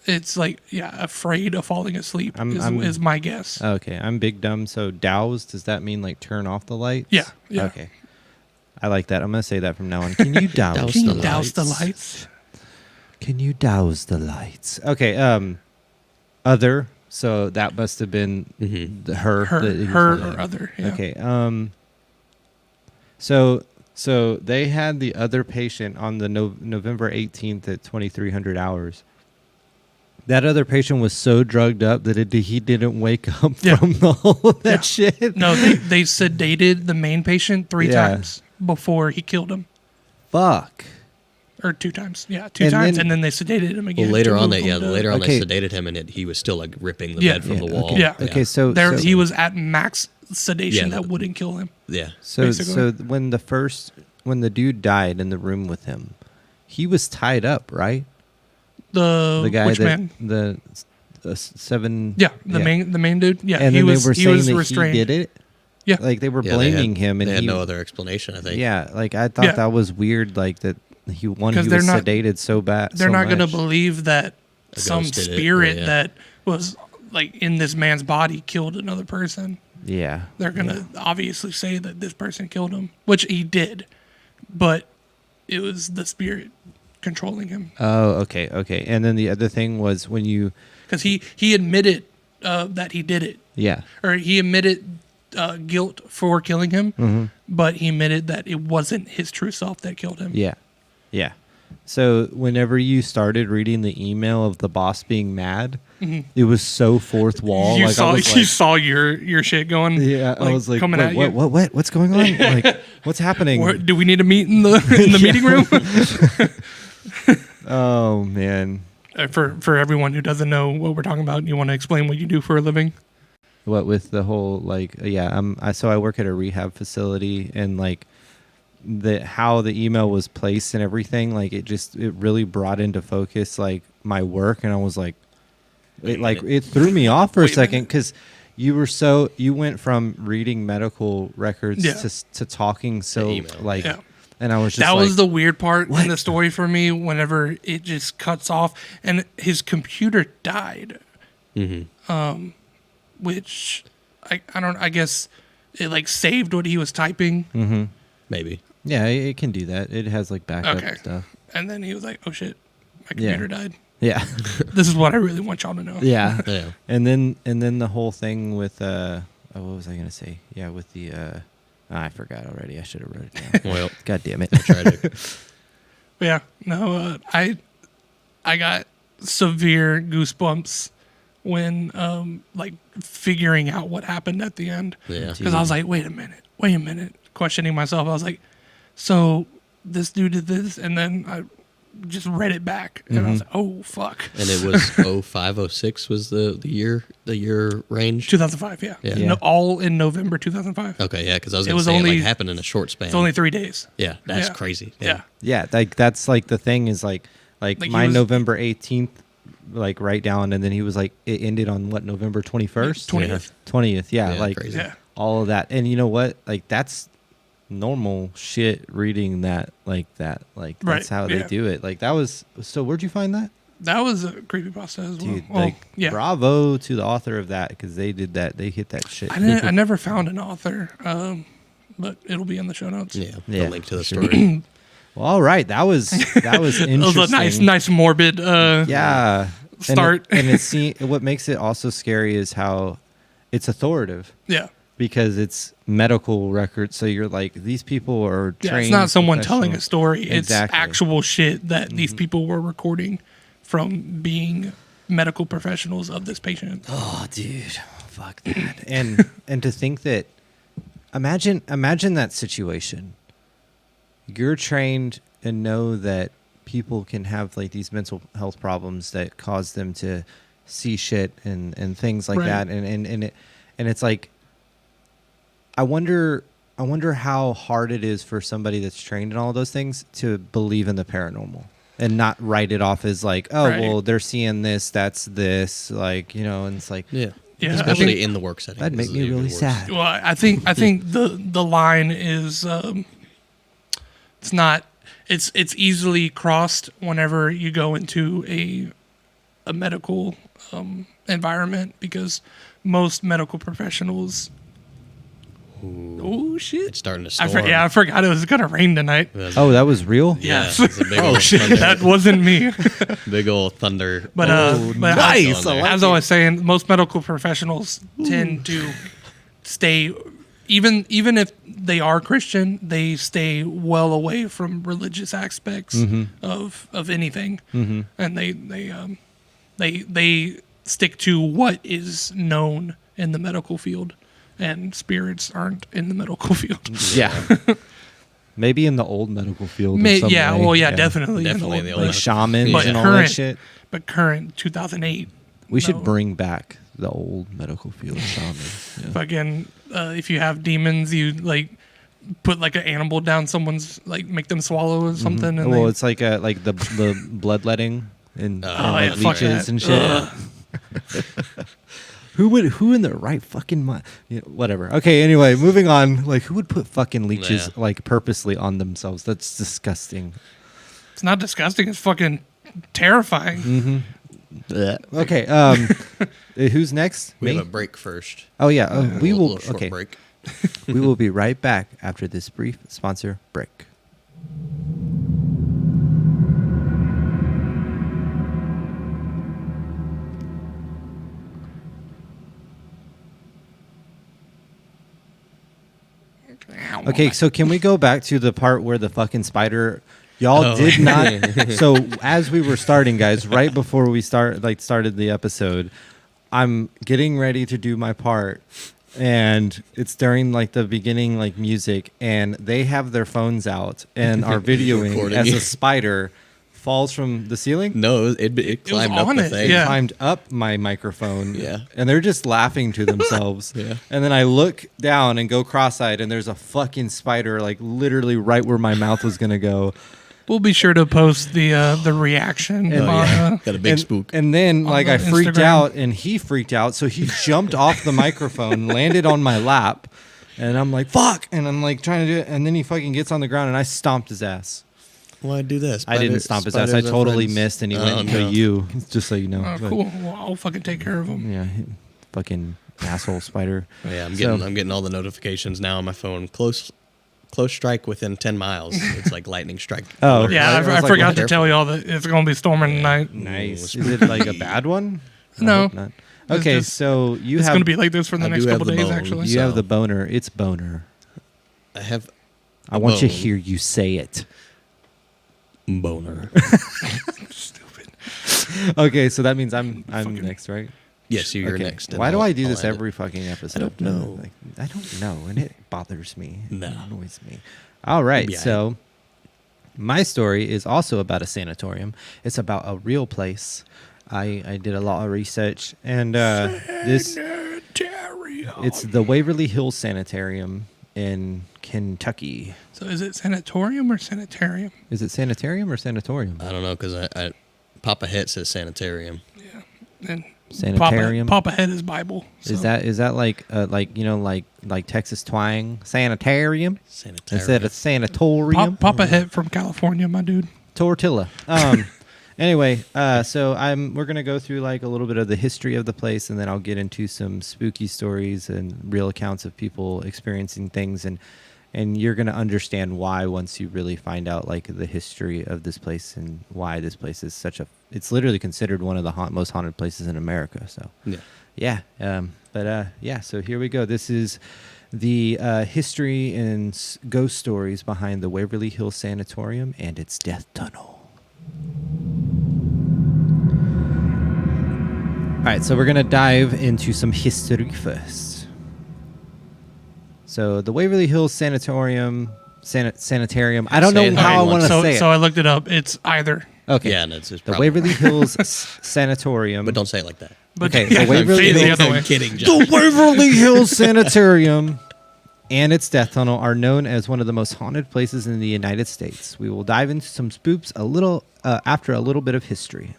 [SPEAKER 3] it's like, afraid of falling asleep is my guess.
[SPEAKER 1] Okay, I'm big dumb. So, douse, does that mean like turn off the lights?
[SPEAKER 3] Yeah.
[SPEAKER 1] Okay. I like that. I'm going to say that from now on. Can you douse
[SPEAKER 3] Can
[SPEAKER 1] the
[SPEAKER 3] you douse the lights?
[SPEAKER 1] Can you douse the lights? Okay, other... So that must have been her
[SPEAKER 3] or other. Yeah.
[SPEAKER 1] Okay. So they had the other patient on the November 18th at 2300 hours. That other patient was so drugged up that he didn't wake up from all of that shit.
[SPEAKER 3] No, they sedated the main patient 3 times before he killed him.
[SPEAKER 1] Fuck.
[SPEAKER 3] Or 2 times. Yeah, 2 times. And then they sedated him again.
[SPEAKER 2] Well, later on, they sedated him, and he was still like ripping the bed from the wall.
[SPEAKER 3] Yeah.
[SPEAKER 1] Okay, so
[SPEAKER 3] he was at max sedation that wouldn't kill him.
[SPEAKER 2] Yeah.
[SPEAKER 1] So when the dude died in the room with him, he was tied up, right?
[SPEAKER 3] The
[SPEAKER 1] guy
[SPEAKER 3] which man?
[SPEAKER 1] The 7.
[SPEAKER 3] Yeah, the main dude. Yeah,
[SPEAKER 1] and
[SPEAKER 3] they
[SPEAKER 1] were saying that
[SPEAKER 3] restrained.
[SPEAKER 1] he did it.
[SPEAKER 3] Yeah,
[SPEAKER 1] like they were blaming him, and
[SPEAKER 2] they had no other explanation. I think.
[SPEAKER 1] Yeah, like I thought that was weird. Like that he was sedated so bad.
[SPEAKER 3] They're not going to believe that some
[SPEAKER 2] ghost did it,
[SPEAKER 3] spirit
[SPEAKER 2] yeah.
[SPEAKER 3] that was like in this man's body killed another person.
[SPEAKER 1] Yeah.
[SPEAKER 3] They're gonna obviously say that this person killed him, which he did, but it was the spirit controlling him.
[SPEAKER 1] Oh, okay, okay. And then the other thing was when you,
[SPEAKER 3] Because he admitted that he did it,
[SPEAKER 1] yeah,
[SPEAKER 3] or he admitted guilt for killing him,
[SPEAKER 1] Mm-hmm.
[SPEAKER 3] but he admitted that it wasn't his true self that killed him.
[SPEAKER 1] yeah, yeah. So whenever you started reading the email of the boss being mad, it was so fourth wall.
[SPEAKER 3] You
[SPEAKER 1] like
[SPEAKER 3] saw
[SPEAKER 1] I was
[SPEAKER 3] you
[SPEAKER 1] like,
[SPEAKER 3] saw your shit going.
[SPEAKER 1] yeah, I was like,
[SPEAKER 3] coming at you.
[SPEAKER 1] what's going on? Like, what's happening?
[SPEAKER 3] Do we need to meet in the meeting room?
[SPEAKER 1] Oh man,
[SPEAKER 3] For everyone who doesn't know what we're talking about, you want to explain what you do for a living?
[SPEAKER 1] what with the whole like, yeah, so I work at a rehab facility, and like how the email was placed and everything, like it really brought into focus like my work, and I was like, it threw me off for a
[SPEAKER 3] Wait a
[SPEAKER 1] second
[SPEAKER 3] minute.
[SPEAKER 1] because you went from reading medical records
[SPEAKER 3] Yeah.
[SPEAKER 1] to talking so
[SPEAKER 2] email.
[SPEAKER 1] like,
[SPEAKER 3] Yeah.
[SPEAKER 1] and I was just
[SPEAKER 3] That
[SPEAKER 1] like,
[SPEAKER 3] was the weird part
[SPEAKER 1] what?
[SPEAKER 3] in the story for me. Whenever it just cuts off, and his computer died, which I guess it like saved what he was typing,
[SPEAKER 2] Maybe.
[SPEAKER 1] yeah, it can do that. It has like backup
[SPEAKER 3] Okay.
[SPEAKER 1] stuff.
[SPEAKER 3] and then he was like, "Oh shit, my
[SPEAKER 1] Yeah.
[SPEAKER 3] computer died."
[SPEAKER 1] Yeah.
[SPEAKER 3] This is what I really want y'all to know.
[SPEAKER 1] Yeah.
[SPEAKER 2] Yeah.
[SPEAKER 1] And then the whole thing with what was I gonna say? Yeah, with the I forgot already. I should have wrote it down.
[SPEAKER 2] Well,
[SPEAKER 1] God damn it.
[SPEAKER 2] tragic.
[SPEAKER 3] But yeah, no, I got severe goosebumps when like figuring out what happened at the end.
[SPEAKER 2] Yeah.
[SPEAKER 3] Because I was like, wait a minute, questioning myself. I was like, so this dude did this, and then I just read it back, and I was like, oh fuck.
[SPEAKER 2] And it was 05, 06 was the year range.
[SPEAKER 3] 2005, yeah.
[SPEAKER 2] Yeah.
[SPEAKER 3] No, all in November 2005.
[SPEAKER 2] Okay, yeah, because I was
[SPEAKER 3] It
[SPEAKER 2] going to
[SPEAKER 3] was
[SPEAKER 2] say it
[SPEAKER 3] only-
[SPEAKER 2] like happened in a short span.
[SPEAKER 3] It's only 3 days.
[SPEAKER 2] yeah, that's
[SPEAKER 3] Yeah.
[SPEAKER 2] crazy.
[SPEAKER 3] Yeah.
[SPEAKER 1] Yeah, like that's like the thing is like
[SPEAKER 3] Like, he
[SPEAKER 1] my
[SPEAKER 3] was-
[SPEAKER 1] November 18th, like right down, and then he was like it ended on what, November 21st?
[SPEAKER 3] 20th.
[SPEAKER 1] 20th, yeah,
[SPEAKER 2] Yeah,
[SPEAKER 1] like
[SPEAKER 2] crazy.
[SPEAKER 3] Yeah.
[SPEAKER 1] all of that. And you know what? Like that's normal shit reading that like that's
[SPEAKER 3] Right,
[SPEAKER 1] how they
[SPEAKER 3] yeah.
[SPEAKER 1] do it. Like that was so where'd you find that?
[SPEAKER 3] That was a creepypasta as well.
[SPEAKER 1] Dude,
[SPEAKER 3] Well,
[SPEAKER 1] like
[SPEAKER 3] yeah.
[SPEAKER 1] bravo to the author of that because they did that. They hit that shit.
[SPEAKER 3] I never found an author, but it'll be in the show notes.
[SPEAKER 2] Yeah,
[SPEAKER 1] Yeah,
[SPEAKER 2] the link to the
[SPEAKER 1] for sure.
[SPEAKER 2] story.
[SPEAKER 1] Well, all right, that was interesting.
[SPEAKER 3] It was a nice morbid.
[SPEAKER 1] Yeah.
[SPEAKER 3] Start.
[SPEAKER 1] And what makes it also scary is how it's authoritative
[SPEAKER 3] Yeah.
[SPEAKER 1] because it's medical records. So you're like, these people are
[SPEAKER 3] Yeah,
[SPEAKER 1] trained.
[SPEAKER 3] it's not someone telling a
[SPEAKER 1] professionals.
[SPEAKER 3] story. It's
[SPEAKER 1] Exactly.
[SPEAKER 3] actual shit that these people were recording from being medical professionals of this patient.
[SPEAKER 1] Oh, dude, fuck that. And to think that, imagine that situation. You're trained and know that people can have like these mental health problems that cause them to see shit and things like
[SPEAKER 3] Right.
[SPEAKER 1] that. And it's like, I wonder how hard it is for somebody that's trained in all those things to believe in the paranormal and not write it off as like, oh,
[SPEAKER 3] Right.
[SPEAKER 1] well, they're seeing this, that's this, like, you know, and it's like,
[SPEAKER 2] Yeah,
[SPEAKER 3] Yeah, I
[SPEAKER 2] especially
[SPEAKER 3] think-
[SPEAKER 2] in the work setting.
[SPEAKER 1] that'd
[SPEAKER 2] This
[SPEAKER 1] make
[SPEAKER 2] is
[SPEAKER 1] me
[SPEAKER 2] even
[SPEAKER 1] really
[SPEAKER 2] worse.
[SPEAKER 1] sad.
[SPEAKER 3] Well, I think the line is it's not it's easily crossed whenever you go into a medical environment because most medical professionals. Oh shit!
[SPEAKER 2] It's starting to
[SPEAKER 3] I
[SPEAKER 2] storm.
[SPEAKER 3] I forgot it was gonna rain tonight.
[SPEAKER 1] Oh, that was real?
[SPEAKER 2] yeah,
[SPEAKER 3] Yes.
[SPEAKER 2] it's a big old thunder,
[SPEAKER 3] That wasn't me.
[SPEAKER 2] big old thunder.
[SPEAKER 3] But
[SPEAKER 1] nice.
[SPEAKER 3] as I was saying, most medical professionals tend to stay, even if they are Christian, they stay well away from religious aspects of anything, and they stick to what is known in the medical field, and spirits aren't in the medical field.
[SPEAKER 1] Yeah. Maybe in the old medical field. in some
[SPEAKER 3] Yeah,
[SPEAKER 1] way.
[SPEAKER 3] well, yeah, definitely,
[SPEAKER 2] Definitely in the old
[SPEAKER 1] Like shamans
[SPEAKER 3] But
[SPEAKER 1] and all that
[SPEAKER 3] current-
[SPEAKER 1] shit.
[SPEAKER 3] But current 2008.
[SPEAKER 1] We
[SPEAKER 3] no.
[SPEAKER 1] should bring back the old medical field shaman. Yeah.
[SPEAKER 3] Fucking if you have demons, you like put like an animal down someone's, like make them swallow or something. And
[SPEAKER 1] Well,
[SPEAKER 3] they,
[SPEAKER 1] it's like the bloodletting and like
[SPEAKER 3] yeah, fuck
[SPEAKER 1] leeches
[SPEAKER 3] that.
[SPEAKER 1] and shit. Who in their right fucking mind? Yeah, whatever. Okay. Anyway, moving on. Like, who would put fucking leeches
[SPEAKER 2] Yeah.
[SPEAKER 1] like purposely on themselves? That's disgusting.
[SPEAKER 3] it's not disgusting. It's fucking terrifying.
[SPEAKER 1] Okay. Who's next?
[SPEAKER 2] We
[SPEAKER 1] Me?
[SPEAKER 2] have a break first.
[SPEAKER 1] Oh yeah. We
[SPEAKER 2] A
[SPEAKER 1] will.
[SPEAKER 2] little short
[SPEAKER 1] Okay.
[SPEAKER 2] break.
[SPEAKER 1] We will be right back after this brief sponsor break. Okay, so can we go back to the part where the fucking spider? Y'all
[SPEAKER 2] Oh.
[SPEAKER 1] did not. So as we were starting, guys, right before we started the episode, I'm getting ready to do my part, and it's during like the beginning like music, and they have their phones out and are videoing
[SPEAKER 2] Recording
[SPEAKER 1] as
[SPEAKER 2] you.
[SPEAKER 1] a spider falls from the ceiling.
[SPEAKER 2] No, it climbed up
[SPEAKER 3] on
[SPEAKER 2] the
[SPEAKER 3] it,
[SPEAKER 2] thing.
[SPEAKER 3] yeah.
[SPEAKER 1] Climbed up my microphone,
[SPEAKER 2] Yeah.
[SPEAKER 1] and they're just laughing to themselves.
[SPEAKER 2] Yeah.
[SPEAKER 1] And then I look down and go cross-eyed, and there's a fucking spider like literally right where my mouth was gonna go.
[SPEAKER 3] We'll be sure to post the reaction.
[SPEAKER 1] Oh,
[SPEAKER 3] on,
[SPEAKER 2] yeah. Got a big spook.
[SPEAKER 1] And then like
[SPEAKER 3] the
[SPEAKER 1] I freaked
[SPEAKER 3] Instagram.
[SPEAKER 1] out, and he freaked out, so he jumped off the microphone, landed on my lap, and I'm like fuck, and I'm like trying to do it, and then he fucking gets on the ground, and I stomped his ass.
[SPEAKER 2] Why'd do this?
[SPEAKER 1] I didn't stomp his ass. I totally missed, and he went into you. Just so you know.
[SPEAKER 3] Oh,
[SPEAKER 1] But,
[SPEAKER 3] cool. Well, I'll fucking take care of him.
[SPEAKER 1] Yeah, fucking asshole spider.
[SPEAKER 2] Yeah, I'm
[SPEAKER 1] So-
[SPEAKER 2] getting all the notifications now on my phone. Close strike within 10 miles. It's like lightning strike.
[SPEAKER 1] Oh,
[SPEAKER 2] alert.
[SPEAKER 3] Yeah,
[SPEAKER 1] I
[SPEAKER 3] I,
[SPEAKER 1] was
[SPEAKER 3] I
[SPEAKER 1] like,
[SPEAKER 3] forgot
[SPEAKER 1] what?
[SPEAKER 3] to tell y'all that it's going to be storming tonight.
[SPEAKER 1] Nice.
[SPEAKER 2] Ooh,
[SPEAKER 1] Is it like a bad one? I
[SPEAKER 3] No.
[SPEAKER 1] hope not.
[SPEAKER 3] It's
[SPEAKER 1] Okay,
[SPEAKER 3] just-
[SPEAKER 1] so you
[SPEAKER 3] It's
[SPEAKER 1] have
[SPEAKER 3] going to be like this for the
[SPEAKER 2] I
[SPEAKER 3] next
[SPEAKER 2] do have
[SPEAKER 3] couple
[SPEAKER 2] the
[SPEAKER 3] days,
[SPEAKER 2] bone.
[SPEAKER 3] actually.
[SPEAKER 1] you have
[SPEAKER 2] so-
[SPEAKER 1] the boner. It's boner.
[SPEAKER 2] I have
[SPEAKER 1] I want to
[SPEAKER 2] bone.
[SPEAKER 1] hear you say it.
[SPEAKER 2] boner.
[SPEAKER 3] Stupid.
[SPEAKER 1] Okay, so that means I'm
[SPEAKER 3] Fucking-
[SPEAKER 1] next, right?
[SPEAKER 2] Yes, you're
[SPEAKER 1] Okay.
[SPEAKER 2] next. and
[SPEAKER 1] Why do
[SPEAKER 2] I'll-
[SPEAKER 1] I do
[SPEAKER 2] I'll
[SPEAKER 1] this
[SPEAKER 2] end it.
[SPEAKER 1] every fucking episode?
[SPEAKER 2] don't know.
[SPEAKER 1] Like, I don't know, and it bothers me.
[SPEAKER 2] No.
[SPEAKER 1] It annoys me. All right,
[SPEAKER 2] Yeah.
[SPEAKER 1] so my story is also about a sanatorium. It's about a real place. I did a lot of research, and it's the Waverly Hills Sanitarium in Kentucky.
[SPEAKER 3] So is it sanatorium or sanitarium?
[SPEAKER 1] Is it sanitarium or sanatorium?
[SPEAKER 2] I don't know because I Papa Het says sanitarium.
[SPEAKER 3] Yeah. And
[SPEAKER 1] Sanitarium?
[SPEAKER 3] Papa Head is Bible. So.
[SPEAKER 1] Is that like Texas twang sanitarium
[SPEAKER 2] Sanitarium.
[SPEAKER 1] instead of sanatorium?
[SPEAKER 3] Papa Head from California, my dude.
[SPEAKER 1] Tortilla. Anyway, so we're gonna go through like a little bit of the history of the place, and then I'll get into some spooky stories and real accounts of people experiencing things, and you're gonna understand why once you really find out like the history of this place and why this place is it's literally considered one of the most haunted places in America. So
[SPEAKER 2] Yeah.
[SPEAKER 1] so here we go. This is the history and ghost stories behind the Waverly Hills Sanatorium and its death tunnel. All right, so we're going to dive into some history first. So the Waverly Hills Sanatorium, Sanitarium, I don't
[SPEAKER 2] Say
[SPEAKER 1] know
[SPEAKER 2] it
[SPEAKER 1] how
[SPEAKER 2] how
[SPEAKER 1] I
[SPEAKER 2] you
[SPEAKER 1] want to
[SPEAKER 3] So
[SPEAKER 1] say it.
[SPEAKER 3] I looked it up. It's either.
[SPEAKER 1] Okay.
[SPEAKER 2] Yeah, and it's
[SPEAKER 1] The
[SPEAKER 2] probably,
[SPEAKER 1] Waverly Hills Sanatorium.
[SPEAKER 2] but don't say it like that.
[SPEAKER 3] But
[SPEAKER 1] Okay,
[SPEAKER 3] yeah,
[SPEAKER 1] the Waverly
[SPEAKER 3] say it the
[SPEAKER 1] Hills-
[SPEAKER 3] other way.
[SPEAKER 2] I'm kidding,
[SPEAKER 1] The
[SPEAKER 2] Josh.
[SPEAKER 1] Waverly Hills Sanitarium and its death tunnel are known as one of the most haunted places in the United States. We will dive into some spooks after a little bit of history.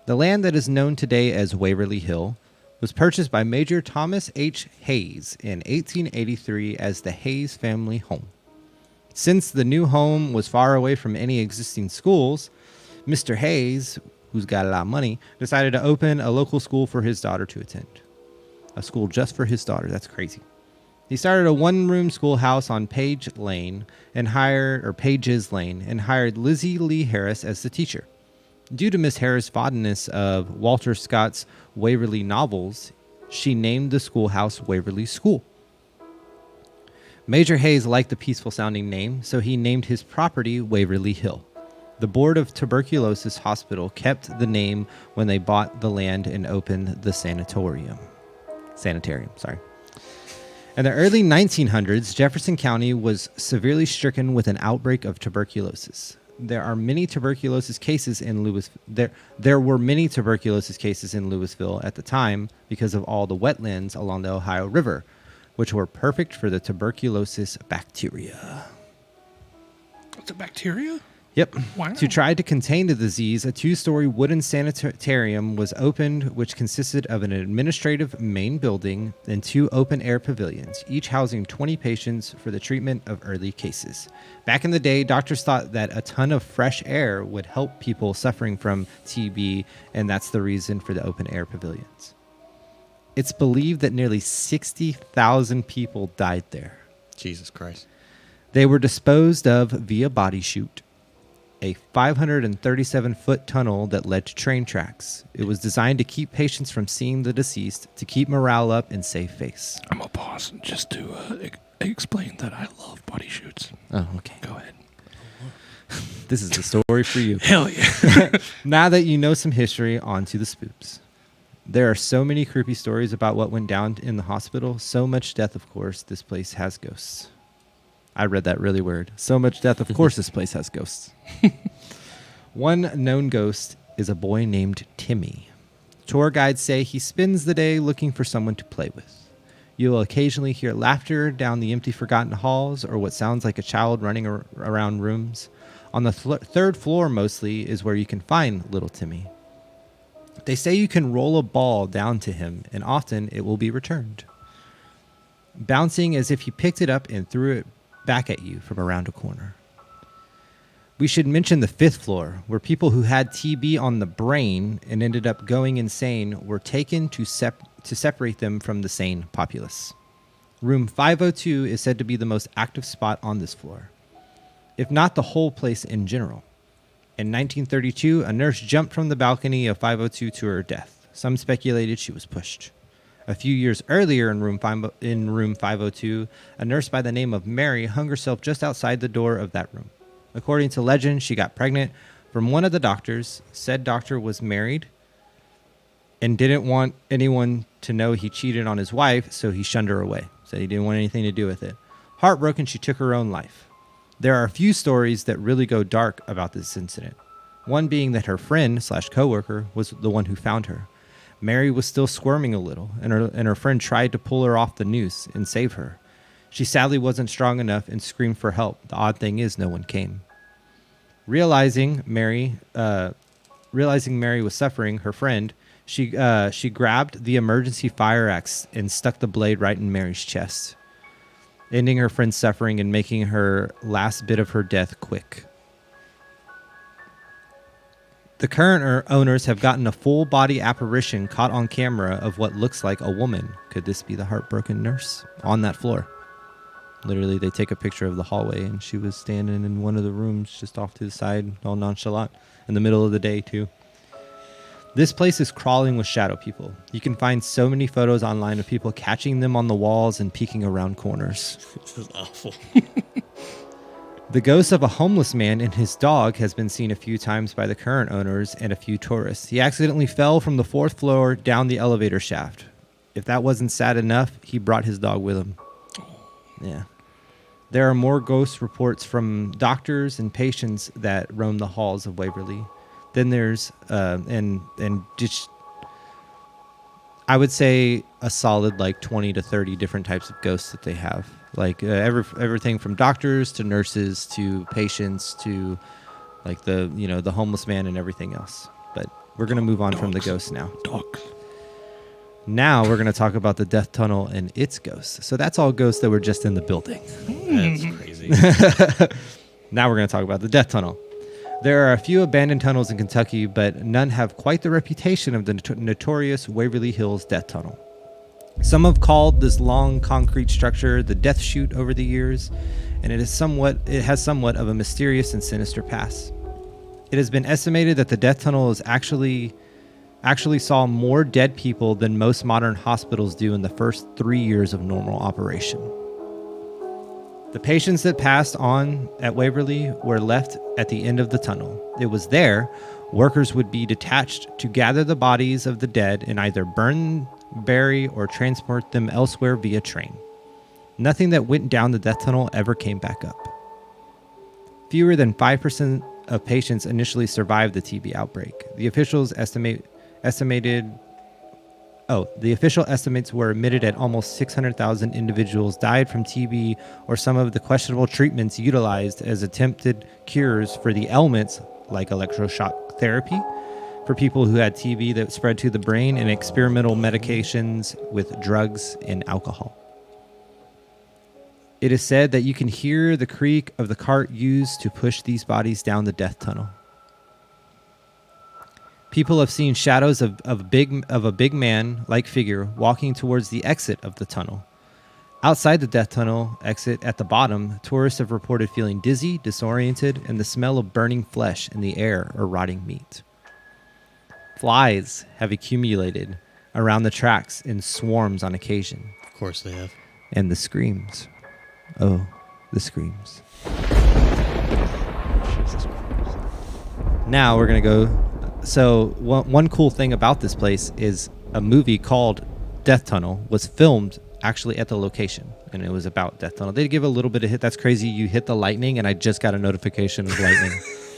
[SPEAKER 1] The land that is known today as Waverly Hill was purchased by Major Thomas H. Hayes in 1883 as the Hayes family home. Since the new home was far away from any existing schools, Mr. Hayes, who's got a lot of money, decided to open a local school for his daughter to attend. A school just for his daughter. That's crazy. He started a one-room schoolhouse on Page's Lane and hired Lizzie Lee Harris as the teacher. Due to Miss Harris' fondness of Walter Scott's Waverly novels, she named the schoolhouse Waverly School. Major Hayes liked the peaceful-sounding name, so he named his property Waverly Hill. The Board of Tuberculosis Hospital kept the name when they bought the land and opened the sanitarium. In the early 1900s, Jefferson County was severely stricken with an outbreak of tuberculosis. There were many tuberculosis cases in Louisville at the time because of all the wetlands along the Ohio River, which were perfect for the tuberculosis bacteria.
[SPEAKER 3] It's a bacteria?
[SPEAKER 1] Yep.
[SPEAKER 3] Wow.
[SPEAKER 1] To try to contain the disease, a 2-story wooden sanitarium was opened, which consisted of an administrative main building and 2 open-air pavilions, each housing 20 patients for the treatment of early cases. Back in the day, doctors thought that a ton of fresh air would help people suffering from TB, and that's the reason for the open-air pavilions. It's believed that nearly 60,000 people died there.
[SPEAKER 2] Jesus Christ.
[SPEAKER 1] They were disposed of via body chute, a 537-foot tunnel that led to train tracks. It was designed to keep patients from seeing the deceased, to keep morale up and save face.
[SPEAKER 3] I'm going to pause just to explain that I love body shoots.
[SPEAKER 1] Oh, okay.
[SPEAKER 3] Go ahead.
[SPEAKER 1] This is the story for you.
[SPEAKER 3] Hell yeah.
[SPEAKER 1] Now that you know some history, on to the spoops. There are so many creepy stories about what went down in the hospital. So much death, of course, this place has ghosts. I read that really weird. So much death, of course this place has ghosts. One known ghost is a boy named Timmy. Tour guides say he spends the day looking for someone to play with. You'll occasionally hear laughter down the empty, forgotten halls, or what sounds like a child running around rooms. On the 3rd floor, mostly, is where you can find little Timmy. They say you can roll a ball down to him, and often it will be returned, bouncing as if he picked it up and threw it back at you from around a corner. We should mention the 5th floor, where people who had TB on the brain and ended up going insane were taken to separate them from the sane populace. Room 502 is said to be the most active spot on this floor, if not the whole place in general. In 1932, a nurse jumped from the balcony of 502 to her death. Some speculated she was pushed. A few years earlier in room 502, a nurse by the name of Mary hung herself just outside the door of that room. According to legend, she got pregnant from one of the doctors. Said doctor was married and didn't want anyone to know he cheated on his wife, so he shunned her away. Said he didn't want anything to do with it. Heartbroken, she took her own life. There are a few stories that really go dark about this incident. One being that her friend/coworker was the one who found her. Mary was still squirming a little, and her friend tried to pull her off the noose and save her. She sadly wasn't strong enough and screamed for help. The odd thing is no one came. Realizing Mary was suffering, her friend, she grabbed the emergency fire axe and stuck the blade right in Mary's chest, ending her friend's suffering and making her last bit of her death quick. The current owners have gotten a full-body apparition caught on camera of what looks like a woman. Could this be the heartbroken nurse on that floor? Literally, they take a picture of the hallway, and she was standing in one of the rooms just off to the side, all nonchalant, in the middle of the day, too. This place is crawling with shadow people. You can find so many photos online of people catching them on the walls and peeking around corners.
[SPEAKER 2] This is awful.
[SPEAKER 1] The ghost of a homeless man and his dog has been seen a few times by the current owners and a few tourists. He accidentally fell from the 4th floor down the elevator shaft. If that wasn't sad enough, he brought his dog with him. Yeah. There are more ghost reports from doctors and patients that roam the halls of Waverly. Then there's just, I would say a solid like 20 to 30 different types of ghosts that they have. Like everything from doctors to nurses to patients to like the homeless man and everything else. But we're going to move on from the ghosts now.
[SPEAKER 3] Dogs.
[SPEAKER 1] Now we're going to talk about the death tunnel and its ghosts. So that's all ghosts that were just in the building.
[SPEAKER 2] That's crazy.
[SPEAKER 1] Now we're going to talk about the death tunnel. There are a few abandoned tunnels in Kentucky, but none have quite the reputation of the notorious Waverly Hills Death Tunnel. Some have called this long concrete structure the Death Chute over the years, and it has somewhat of a mysterious and sinister past. It has been estimated that the death tunnel is actually saw more dead people than most modern hospitals do in the first 3 years of normal operation. The patients that passed on at Waverly were left at the end of the tunnel. It was there workers would be detached to gather the bodies of the dead and either burn, bury, or transport them elsewhere via train. Nothing that went down the death tunnel ever came back up. Fewer than 5% of patients initially survived the TB outbreak. The officials estimated The official estimates were admitted at almost 600,000 individuals died from TB or some of the questionable treatments utilized as attempted cures for the ailments like electroshock therapy for people who had TB that spread to the brain and experimental medications with drugs and alcohol. It is said that you can hear the creak of the cart used to push these bodies down the death tunnel. People have seen shadows of a big man-like figure walking towards the exit of the tunnel. Outside the death tunnel exit at the bottom, tourists have reported feeling dizzy, disoriented, and the smell of burning flesh in the air or rotting meat. Flies have accumulated around the tracks in swarms on occasion.
[SPEAKER 2] Of course they have.
[SPEAKER 1] And the screams. Oh, the screams. Now we're going to go. So one cool thing about this place is a movie called Death Tunnel was filmed actually at the location, and it was about Death Tunnel. They give a little bit of hit. That's crazy. You hit the lightning, and I just got a notification of lightning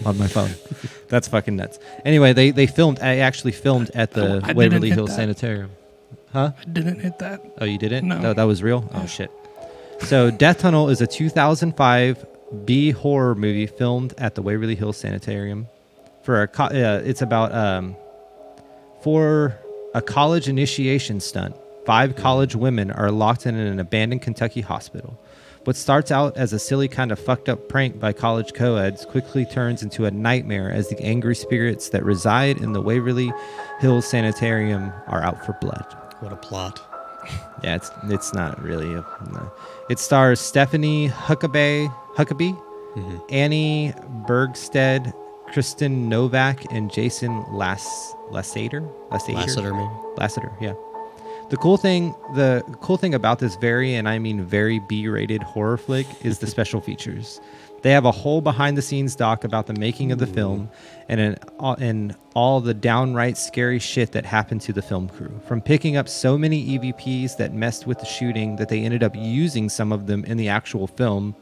[SPEAKER 1] on my phone. That's fucking nuts. Anyway, they filmed. I actually filmed at the
[SPEAKER 3] I
[SPEAKER 1] Waverly
[SPEAKER 3] didn't hit
[SPEAKER 1] Hills
[SPEAKER 3] that.
[SPEAKER 1] Sanitarium. Huh?
[SPEAKER 3] I didn't hit that.
[SPEAKER 1] Oh, you didn't?
[SPEAKER 3] No.
[SPEAKER 1] That was real? Oh, shit. So Death Tunnel is a 2005 B horror movie filmed at the Waverly Hills Sanitarium. It's about for a college initiation stunt. 5 college women are locked in an abandoned Kentucky hospital. What starts out as a silly kind of fucked up prank by college co-eds quickly turns into a nightmare as the angry spirits that reside in the Waverly Hills Sanitarium are out for blood.
[SPEAKER 2] What a plot.
[SPEAKER 1] Yeah, it's not really. No. It stars Stephanie Huckabee, Annie Bergstead, Kristen Novak, and Jason Lasseter, yeah. The cool thing about this very B-rated horror flick is the special features. They have a whole behind-the-scenes doc about the making of the film and all the downright scary shit that happened to the film crew. From picking up so many EVPs that messed with the shooting that they ended up using some of them in the actual film,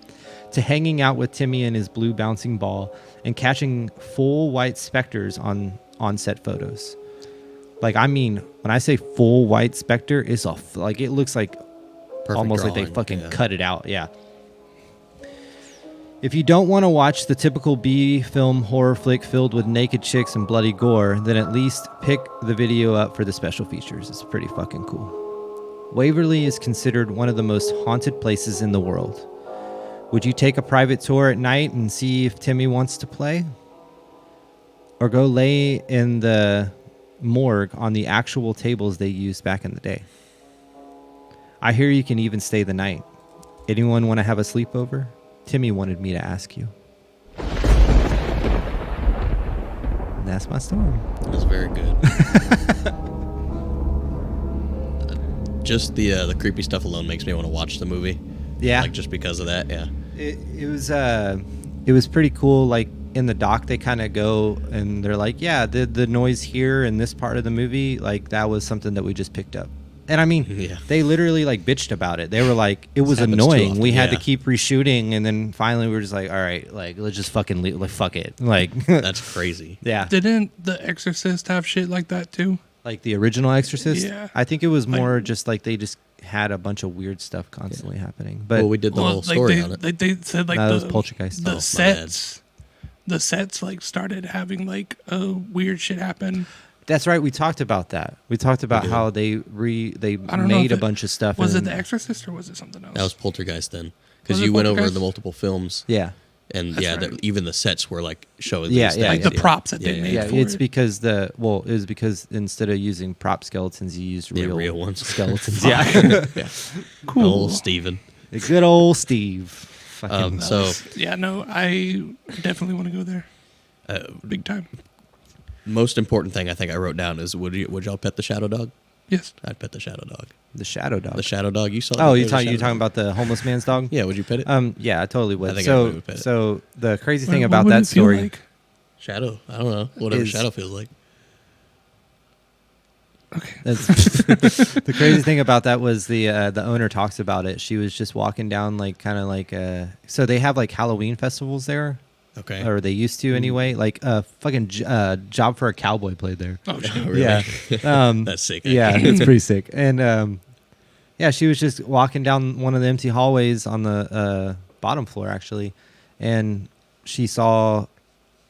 [SPEAKER 1] to hanging out with Timmy and his blue bouncing ball and catching full white specters on set photos. Like, I mean, when I say full white specter, it's it looks like
[SPEAKER 2] Perfect
[SPEAKER 1] almost
[SPEAKER 2] drawing.
[SPEAKER 1] like they fucking cut it out. Yeah. If you don't want to watch the typical B-film horror flick filled with naked chicks and bloody gore, then at least pick the video up for the special features. It's pretty fucking cool. Waverly is considered one of the most haunted places in the world. Would you take a private tour at night and see if Timmy wants to play? Or go lay in the morgue on the actual tables they used back in the day? I hear you can even stay the night. Anyone want to have a sleepover? Timmy wanted me to ask you. And that's my story.
[SPEAKER 2] That was very good. Just the creepy stuff alone makes me want to watch the movie.
[SPEAKER 1] Yeah.
[SPEAKER 2] Like, just because of that, yeah.
[SPEAKER 1] It was pretty cool. Like, in the doc, they kind of go and they're like, yeah, the noise here in this part of the movie, like, that was something that we just picked up. And I mean,
[SPEAKER 2] Yeah.
[SPEAKER 1] they literally like bitched about it. They were like, it was
[SPEAKER 2] happens too
[SPEAKER 1] annoying.
[SPEAKER 2] often,
[SPEAKER 1] We had to
[SPEAKER 2] yeah.
[SPEAKER 1] keep reshooting, and then finally we were just like, all right, like, let's just fucking leave, like, fuck it. Like,
[SPEAKER 2] That's crazy.
[SPEAKER 1] yeah.
[SPEAKER 3] Didn't The Exorcist have shit like that too?
[SPEAKER 1] Like the original Exorcist?
[SPEAKER 3] Yeah.
[SPEAKER 1] I think it was more just like they just had a bunch of weird stuff constantly happening. But
[SPEAKER 2] Well, we did the whole story on it.
[SPEAKER 3] They said like
[SPEAKER 1] No, it was
[SPEAKER 3] the
[SPEAKER 1] Poltergeist.
[SPEAKER 3] The
[SPEAKER 1] Oh, my
[SPEAKER 3] sets like started having like weird shit happen.
[SPEAKER 1] that's right. We talked about that. We talked about
[SPEAKER 2] did.
[SPEAKER 1] how they
[SPEAKER 3] I don't know
[SPEAKER 1] made
[SPEAKER 3] if
[SPEAKER 1] a bunch of stuff.
[SPEAKER 3] Was it
[SPEAKER 1] and-
[SPEAKER 3] The Exorcist or was it something else?
[SPEAKER 2] That was Poltergeist then.
[SPEAKER 3] Was
[SPEAKER 2] Because
[SPEAKER 3] it
[SPEAKER 2] you went over
[SPEAKER 3] Poltergeist?
[SPEAKER 2] the multiple films.
[SPEAKER 1] Yeah.
[SPEAKER 2] And
[SPEAKER 3] That's
[SPEAKER 2] yeah,
[SPEAKER 3] right.
[SPEAKER 2] even the sets were like showing
[SPEAKER 1] Yeah,
[SPEAKER 2] these
[SPEAKER 1] yeah,
[SPEAKER 2] things.
[SPEAKER 3] like the props that they made
[SPEAKER 1] Yeah,
[SPEAKER 3] for
[SPEAKER 1] it's
[SPEAKER 3] it.
[SPEAKER 1] because it was because instead of using prop skeletons, you used
[SPEAKER 2] Yeah,
[SPEAKER 1] real,
[SPEAKER 2] real ones.
[SPEAKER 1] skeletons. Yeah.
[SPEAKER 2] Yeah.
[SPEAKER 3] Cool.
[SPEAKER 2] Old Steven.
[SPEAKER 1] Good old Steve. Fucking
[SPEAKER 2] So
[SPEAKER 3] Yeah, no, I definitely want to go there. Big time.
[SPEAKER 2] most important thing I think I wrote down is would y'all pet the shadow dog?
[SPEAKER 3] Yes.
[SPEAKER 2] I'd pet the shadow dog.
[SPEAKER 1] the shadow dog.
[SPEAKER 2] The shadow dog you saw?
[SPEAKER 1] Oh,
[SPEAKER 2] There
[SPEAKER 1] you
[SPEAKER 2] was a shadow
[SPEAKER 1] talking
[SPEAKER 2] dog.
[SPEAKER 1] about the homeless man's dog?
[SPEAKER 2] Yeah, would you pet it?
[SPEAKER 1] Yeah, I totally would.
[SPEAKER 2] I think
[SPEAKER 1] so,
[SPEAKER 2] everybody would pet it.
[SPEAKER 1] so the crazy thing
[SPEAKER 3] What
[SPEAKER 1] about
[SPEAKER 3] would
[SPEAKER 1] that
[SPEAKER 3] it feel
[SPEAKER 1] story,
[SPEAKER 3] like?
[SPEAKER 2] Shadow. I don't know. Whatever
[SPEAKER 1] Is-
[SPEAKER 2] shadow feels like.
[SPEAKER 3] Okay.
[SPEAKER 1] that's, the crazy thing about that was the owner talks about it. She was just walking down, like, kind of like, so they have like Halloween festivals there.
[SPEAKER 2] Okay.
[SPEAKER 1] or they used to anyway. Like fucking Job for a Cowboy played there.
[SPEAKER 3] Oh shit.
[SPEAKER 2] Really?
[SPEAKER 1] Yeah,
[SPEAKER 2] That's sick.
[SPEAKER 1] yeah, it's pretty sick. And yeah, she was just walking down one of the empty hallways on the bottom floor actually, and she saw